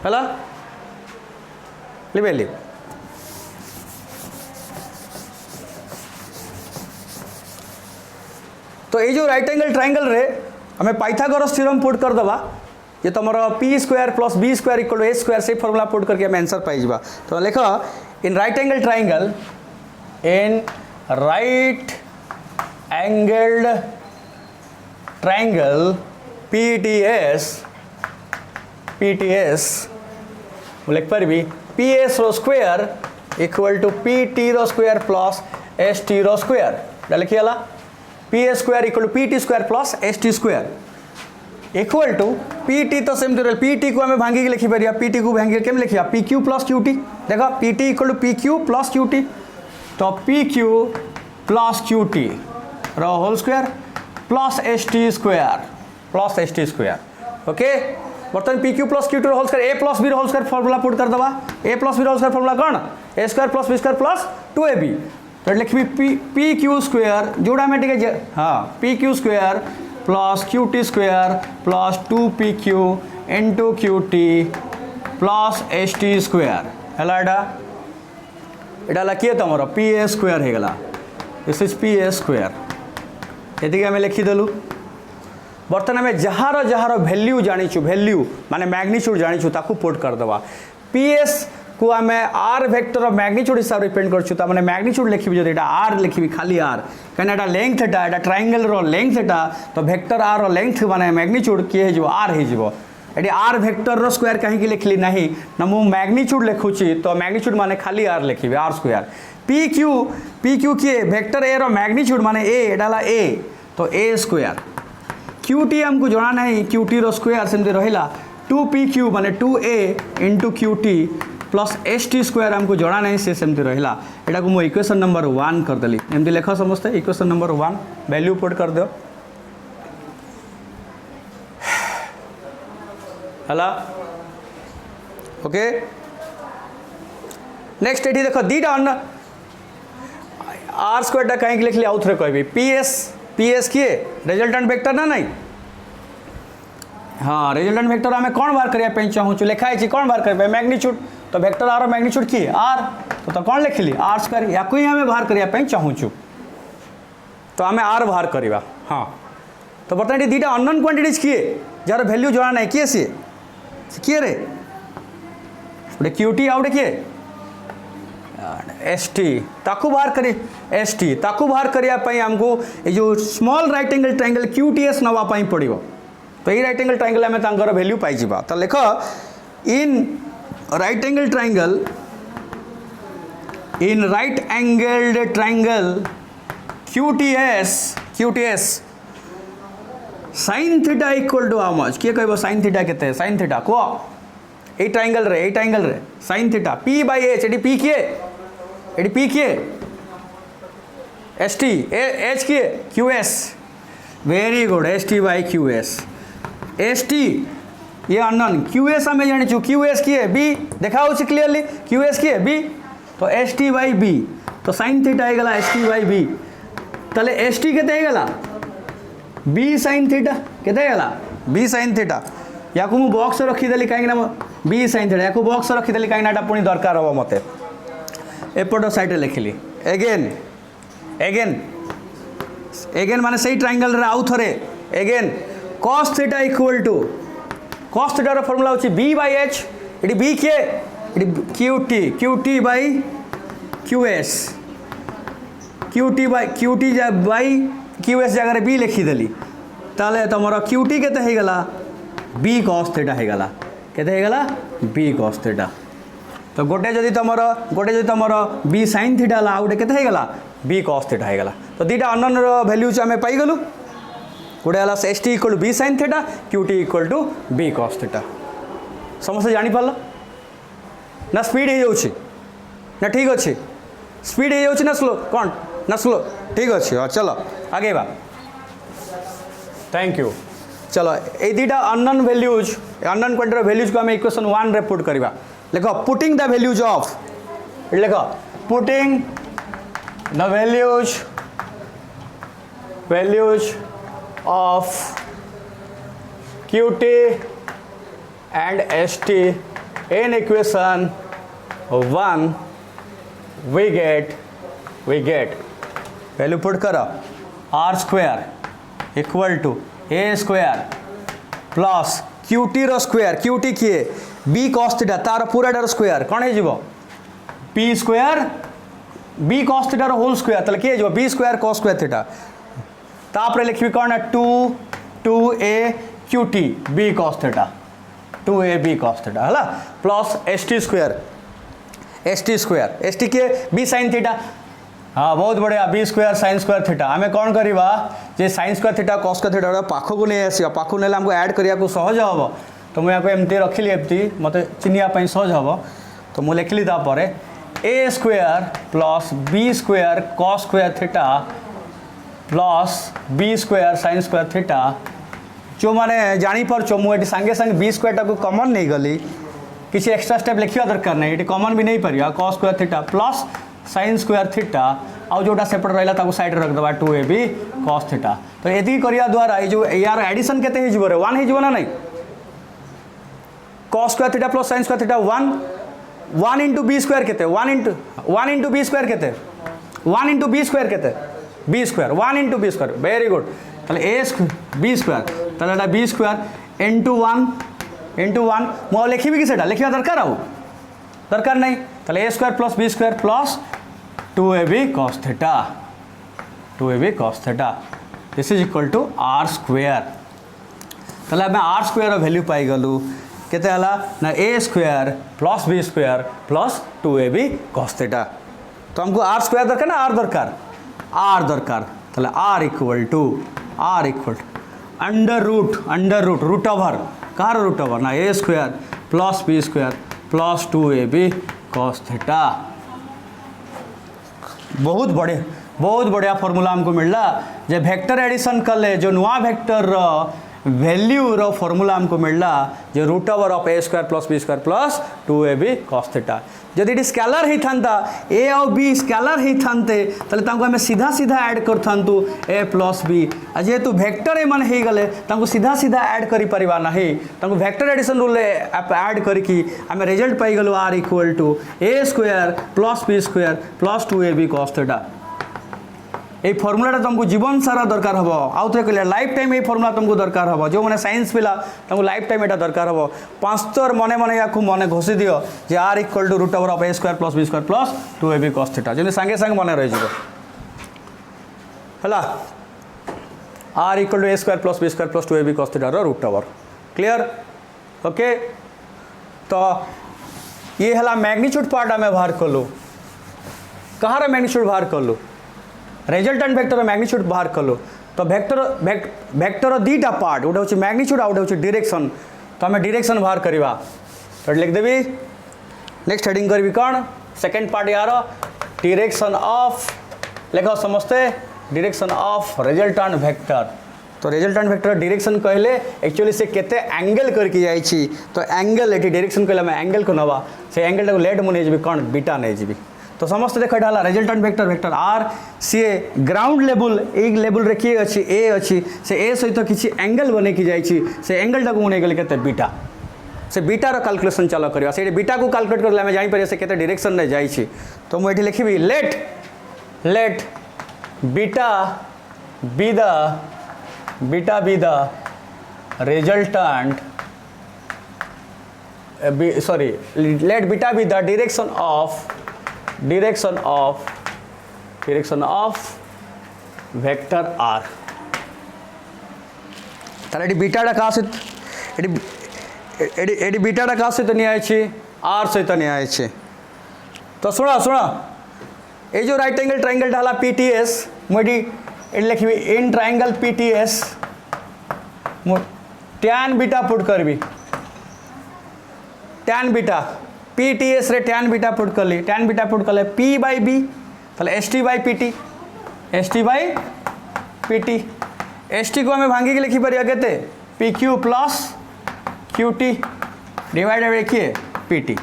है लिभेली। तो ये जो राइट एंगल ट्रायंगल रे हमें पाइथागोरस थ्योरम पुट कर दबा ये तुम P square plus B square equal to A square से फॉर्मूला पुट करके हमें आंसर पाइबा। तो लिख in right angle triangle PTS लिख पारि PS रो स्क्वायर इक्वल टू PT रो स्क्वायर प्लस ST रो स्क्वायर लिखिगला PS square equal to PT square plus ST square equal to PT तो सेमती रहा PT को हमें भांगी लिखिपर PT को भांगी केम लिखा PQ प्लस QT देख PT equal to PQ plus QT तो PQ प्लस QT रो whole square plus ST square okay. बर्तमान PQ plus QT whole square A plus B whole square formula put कर दबा A plus B whole square formula कौन A square plus B square plus 2AB तो लिखी PQ square जोड़ा में टे हाँ PQ square plus QT square plus 2PQ into QT plus ST square है यहाँ किए तुम PA स्क्वायर हो गला दिस इज PA स्क्वायर ये आम लिखिदेलु। बर्तमान आम जार जार भैल्यू जाचु भैल्यू माने मैग्नीट्यूड जाचु ताकू पुट करदे PS को आम आर वेक्टर मैग्नीट्यूड हिसाब से पेंट करछु मैंने मैग्नीट्यूड लिखी जो आर लिखी खाली आर कहीं लेंथ एटा ट्रायंगल रो लेंथ एटा तो वेक्टर आर रो लेंथ माने मैग्नीट्यूड किए हो आर हो आर वेक्टर रो स्क्वायर कहीं लिखली नहीं ना मु मैग्नीट्यूड लिखुची तो मैग्नीट्यूड माने खाली आर लिखी आर स्क्वायर PQ किए वेक्टर ए रो मैग्नीट्यूड माने ए तो ए स्क्वायर QT हमको जना नहीं QT रो स्क्वायर सेमती रहिला 2PQ माने 2A into QT plus ST square हमको जना नहीं से सेमती रहिला एटा को मु इक्वेशन नंबर 1 कर देली एमती लेख समस्ते इक्वेशन नंबर 1 वैल्यू पुट कर दो हला ओके। नेक्स्ट एठी देखो दीटा अन्न आर स्क्वायर कहीं लिखली आउ थे कहबी PS किए रिजल्टेंट वेक्टर ना नहीं हाँ रिजल्टेंट वेक्टर आम कौन बाहर करने चाहूँ लिखाई कौन बाहर कर मैग्नीट्यूड तो वेक्टर आर मैग्नीट्यूड किए आर तो कौन लिखली आर स्क्वायर या कोई आम बाहर करने चाहूँ तो आम आर बाहर करवा हाँ। तो बर्तमान दीटा अननोन क्वांटिटीज किए जार वैल्यू जना नहीं किए सी किए रे गोटे QT आउ किए ST ताकू बाहर करी ST ताकू बाहर करने आमको ये जो small right angle triangle QTS नापी पड़ो तो ये राइट एंगल ट्रायंगल आम तांकर वैल्यू पाइबा। तो लिख in right angle triangle QTS sin theta equal to how much किए कह sin थीटा केते sin थीटा कह ये ट्रायंगल रे sin theta P by H एटी P किए ST H किए QS very good ST by QS ST ये अननोन QS आम जाचु QS किए B देखा क्लीयरली QS किए B तो ST बाय B तो sin थीटा होगा ST बाय B ताले ST केते होगा B sin थीटा केते होगा B sin थीटा या को मु बॉक्स रखीदेली कहीं B sin थीटा या को बॉक्स रखीदेली कहीं पुणी दरकार हम मत एपट साइड लिखिली एगेन माने सही ट्रायंगल रे आउ थरे again cos theta equal to cos theta रो फार्मूला होची B बाय H एटी B किए एटी QT by QS QT by QS जगह B लिखीदेली ताले तुम QT केते होगा B cos थीटा होगा केते होगा B cos थीटा तो गोटे जदि तुम B sin थीटा आउ गोटे केते होगा B cos थीटा होगा। तो दीटा अननोन वैल्यू आम पाइगलु गोटे है ST equal to B sin theta QT equal to B cos theta समस्त जानी पारल ना स्पीड हो जाऊँ ना ठीक अच्छे स्पीड हो जाउछि ना स्लो कौन ना स्लो ठीक अच्छे हाँ चलो आगे बा थैंक यू चलो ये दुटा unknown values unknown quantity values को आम इक्वेशन 1 रे पुट करवा लिख पुटिंग द वैल्यूज ऑफ लिख putting the values of QT and ST in equation 1 we get value put करो R square equal to A square plus QT रो square QT किए B cos theta तार पूराटार square कौन है B square B cos theta रो whole square तले किए B square cos square theta तापर लिखबी कौन है 2A QT B cos theta 2A B cos theta है प्लस ST स्क्वायर के B sin थीटा हाँ बहुत बढ़िया B square sin square theta आम कौन करवा जे sin square theta cos square theta पाख को नहीं आसा पाख ने आमको ऐड करने को सहज हम तो मुझे एमती रखिली एमती मत चिन्हवाई सहज हम तो मुझे लिखिली तापर A square plus B square cos square theta plus B square sin square theta जो मैंने जापर मुझे सांगे सांगे B स्क्वायर को कमन नहीं गली किसी एक्स्ट्रा स्टेप लिखा दरकार नहीं ये कमन भी नहीं पार cos square theta plus sin square theta आउ जोटा सेपट रहा साइड रखदे 2AB cos थीटा तो ये करने द्वारा ये जो यार एडिशन केते 1 हो ना नहीं cos square theta plus sin square theta 1 into B square केते 1 इंटू B स्क्वायर केते 1 इंटू B स्क्वायर केते B square 1 into B square very good ताले A B स्क्वायर ताले B स्क्वायर इंटू 1 मो लिखी कि लिखा दरकार नहीं ताले A square plus B square plus 2AB cos theta this is equal to R square ताले आम R स्क्वायर वैल्यू पाई गलु केते हला ना A square plus B square plus 2AB cos theta तो हमको R स्क्वायर दरकार ना R दरकार ताले R equal to under root over कार रूट ओवर ना A square plus B square plus 2AB cos theta बहुत बढ़िया फॉर्मूला हमको मिलला जे वेक्टर एडिशन कले जो नुआ वेक्टर वैल्यू रो फॉर्मूला हमको मिलला जो root over of A square plus B square plus 2AB cos theta जदि ये स्केलर ही था A और B स्केलर ही थांते ताले आम सीधा ऐड कर थांतु A प्लस B जेहेतु वेक्टर एमन हो गले सीधा ऐड करि परिबा नहीं वेक्टर एडिशन रूल ऐड करके आम रिजल्ट पाई गलु R equal to A square plus B square plus 2AB cos theta ये फॉर्मूलाटा तुमको जीवन सारा दरकार हम आउ थे कहले लाइफ टाइम ये फॉर्मूला तुमको दरकार हम जो मैंने साइंस पिला तुमको लाइफ टाइम यहाँ दरकार हम 5 थर मन या मन घोषी दियो जे R equal to root over of A square plus B square plus 2AB cos theta जमी सांगे सांगे मन रही है R equal to A square plus B square plus 2AB cos theta root over clear okay तो ये है magnitude part आम बाहर कलु कहाँ मैग्नीट्यूड बाहर कलु रिजल्टेंट वेक्टर मैग्नीट्यूड बाहर कलु तो वेक्टर दीटा पार्ट गोटे हूँ मैग्नीट्यूड आउ गोटे हूँ डायरेक्शन तो आम डायरेक्शन बाहर करवा तो लिखदेवी नेक्स्ट हेडिंग करी कौन सेकेंड पार्ट यार डायरेक्शन ऑफ लिख समस्ते डायरेक्शन ऑफ रिजल्टेंट वेक्टर तो रिजल्टेंट वेक्टर डायरेक्शन कहले एक्चुअली से केते एंगल करके जाइए तो एंगल ये डायरेक्शन कहले एंगल को नवा से एंगल को लेट मुझे नहीं कौन बीटा नहीं जी तो समस्त देख डाला रिजल्टेंट वेक्टर R सी ग्राउंड लेवल एक लेवल रे किए अच्छी A अच्छी से A सहित किसी एंगल बने की जाइए से एंगल टाक मुझे गले के बीटा से बीटार कैलकुलेशन चलो करवा से बीटा को कैलकुलेट कर आम जापर से केते डायरेक्शन रे जाइए तो मुझे लिखी let beta be the resultant sorry let beta be the direction of vector R ताले एडी बीटाटा का सहित एडी बीटाटा का सहित नहीं आइछि R सहित नहीं आइछि तो सुना ये जो राइट एंगल ट्रायंगल डाला PTS मुझे लिखी in triangle PTS tan beta put करबी tan बीटा PTS रे tan बीटा पुट कले P by B ताले S T by PT S T by PT S T को आम भांगी लिखिपर के P Q plus Q T divided देखिए PT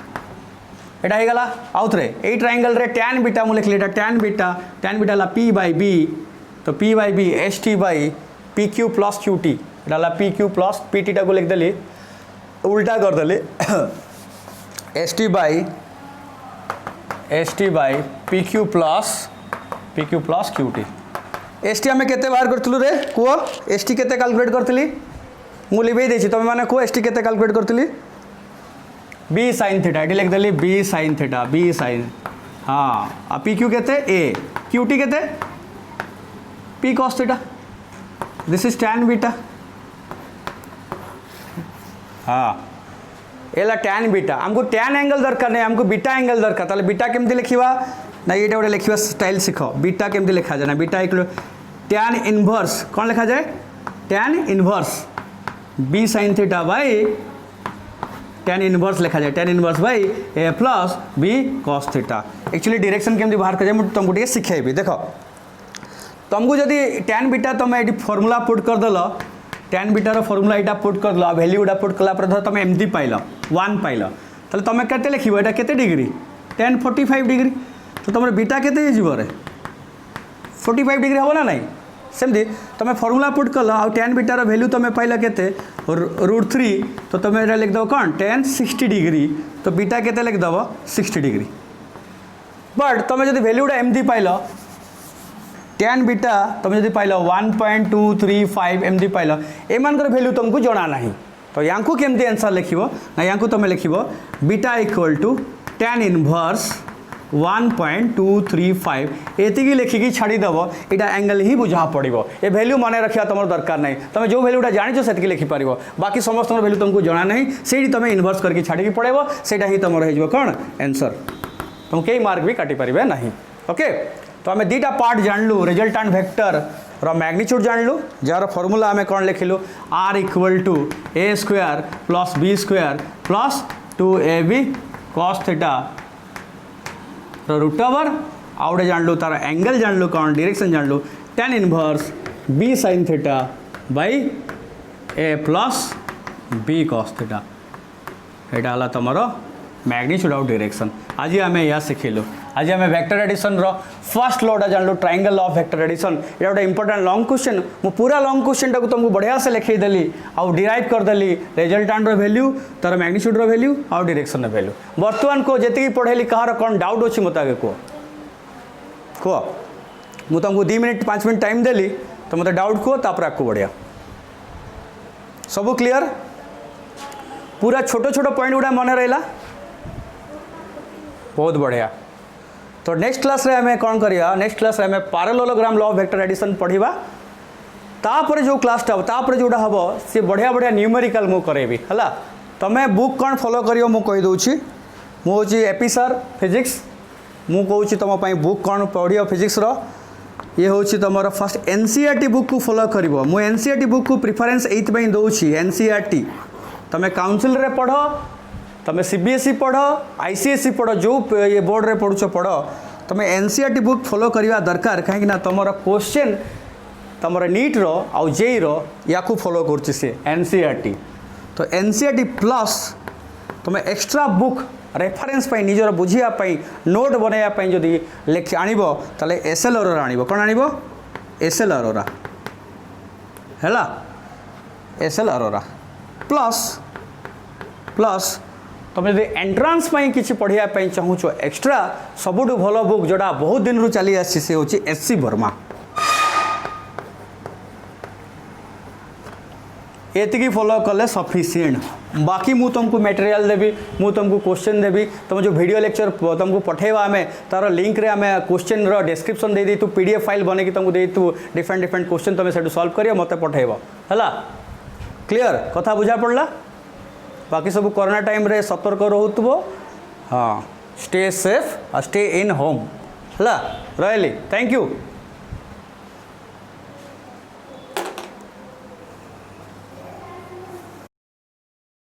एटा हो गला आउ थे यही ट्रायंगल रे टैन बीटा मुझे लिखली टैन बीटा ला पी बाई बी तो P by B S T by P Q plus Q T एटा P Q plus P T टाक लिखदेली उल्टा करदेली S T by P Q plus Q T S T आम के बाहर करूँ रे कह एस टी के कैलकुलेट करी मुझे लिभे देती तुम मैंने कह एस टी के कैलकुलेट करी बी साइन थीटा ये लिखदेली B sine theta B sine हाँ पी क्यू के ए क्यू टी के P cos theta this is tan beta हाँ एला टैन बीटा आमको टैन एंगल दरकार नहीं हमको बीटा एंगल दरकार ताले बीटा केमती लिखा ना ये गोटे लिखा स्टाइल शिख बीटा केमती लिखा जाए ना बीटा एक टैन इनवर्स कौन लिखा जाए tan inverse B sine theta by tan inverse लिखा जाए tan inverse by A plus B cos theta actually direction केमती बाहर कर जाए तुमको टे शिखेबी देख तुमको जदि टैन बीटा तुम ये फर्मूला पुट करदेल टैन बीटार फर्मूला यहाँ पुट करदेल भैल्यू गुड़ा पुट कलापर धर तुम एमती पाइल 1 पाइल ताले तुम केते लिख यहाँ केते डिग्री टैन 45 डिग्री तो तुम बीटा केते रे 45 डिग्री हम ना नहीं सेमती तुम फर्मूला पुट कल आ टैन बीटार भैल्यू तुम पाइल केते √3 तो तुम ये लिखदेव कौन टैन 60 डिग्री तो बीटा केते लिखदेव 60 डिग्री बट तुम जो भैल्यूटा एमती पाइल टैन बीटा तुम जब पाइल 1.235 एमती पाइल एमान भैल्यू तुमको जना ना तो या केमती आंसर लिख ना या तुम लिख बीटा इक्वल टू टैन इनवर्स 1.235 एतिकी लिखिकी छाड़ीदेव यहाँ एंगल ही बुझा पड़ो ये भैल्यू मन रखा तुम दरकार नहीं तुम जो भैल्यूटा जान से लिखिपार बाकी समस्त भैल्यू तुमको जना नहीं से तुम इनवर्स करके छाड़ी पड़ेब से ही तुम हो कौन आंसर तुम कई मार्क भी काटी पारे ना ओके तो आम दुटा पार्ट जानलु रिजल्टांट वेक्टर रो मैग्नीट्यूड जानलु जार फॉर्मूला आम कौन लिखिलु R equal to A square plus B square plus 2ab cos theta root over आउटे जानलु तार एंगल जानलु कौन डायरेक्शन जानलु tan inverse B sine theta by A plus B cos theta यहाँ है तुम मैग्नीट्यूड ऑफ डायरेक्शन आज आम या शिखिलु आज आम वेक्टर एडिशन रो फर्स्ट लॉटा जानलु ट्रायंगल ऑफ वेक्टर एडिशन ये गोटे इंपोर्टेंट लॉन्ग क्वेश्चन मु पूरा लॉन्ग क्वेश्चन टाक तुमको बढ़िया से लिखईदेली आउ डिराइव करदेली रिजल्टांट रो वैल्यू तार मैग्नीट्यूड रो वैल्यू आउ डायरेक्शन रो वैल्यू बर्तमान को जी पढ़ेली कहार कौन डाउट अच्छी मत आगे कह मु तुमको 2 मिनट 5 मिनट टाइम देली तो मत डाउट कह तापर आगे बढ़िया सब क्लियर पूरा छोट छोट पॉइंट गुड़ा मन रहा बहुत बढ़िया तो नेक्स्ट क्लास रे हमें कौन करिया नेक्स्ट क्लास रे हमें parallelogram law of vector addition पढ़िबा तापर जो क्लासटा तापर जोड़ा हम सी बढ़िया बढ़िया न्यूमेरिकल मु करेबी हला तमे बुक कौन फॉलो करियो मु कहि दोछि मु होछि एपी सर फिजिक्स मु कहूछि तुम पई बुक कौन पढ़ियो फिजिक्स रो ये होछि तुमरो फर्स्ट एनसीईआरटी बुक को फॉलो करिवो मु एनसीईआरटी बुक को प्रेफरेंस एथ पई दोछि एनसीईआरटी तमे काउंसिल रे पढ़ो तुम सीबीएसई पढ़ आईसीएसई पढ़ जो ये बोर्ड रे पढ़ुछ पढ़ तुम एनसीईआरटी बुक फॉलो करवा दरकार कहीं तुम क्वेश्चन तुम नीट रो आउ जेई रो या फॉलो कर एनसीईआरटी तो एनसीईआरटी प्लस तुम एक्स्ट्रा बुक रेफरेंस पाई निजर बुझापी नोट बनवाई जदि लिख आणव ताले एसएल अरोरा आणव कौन आणव एसएल अरोरा है एसएल अरोरा प्लस प्लस तुम जब एंट्रांस किसी पढ़ाई चाहूच एक्स्ट्रा सबुठ भल बुक जोड़ा बहुत दिन रू चली आसी से हूँ एससी वर्मा एतिकी फॉलो कले सफिशिएंट बाकी मु तुमको मटेरियल देवी मु तुमको क्वेश्चन देवी तुम जो वीडियो लेक्चर तुमको पठेवा आम तार लिंक रे आम क्वेश्चन रो डिस्क्रिप्शन दे दी पीडीएफ फाइल बने तुमको दे डिफरेंट डिफरेंट क्वेश्चन तुम से सॉल्व करियो मते पठेबो हला क्लियर कथा बुझा पड़ला बाकी सब कोरोना टाइम रे सतर्क रहउतबो हाँ स्टे सेफ और स्टे इन होम हला रही थैंक यू।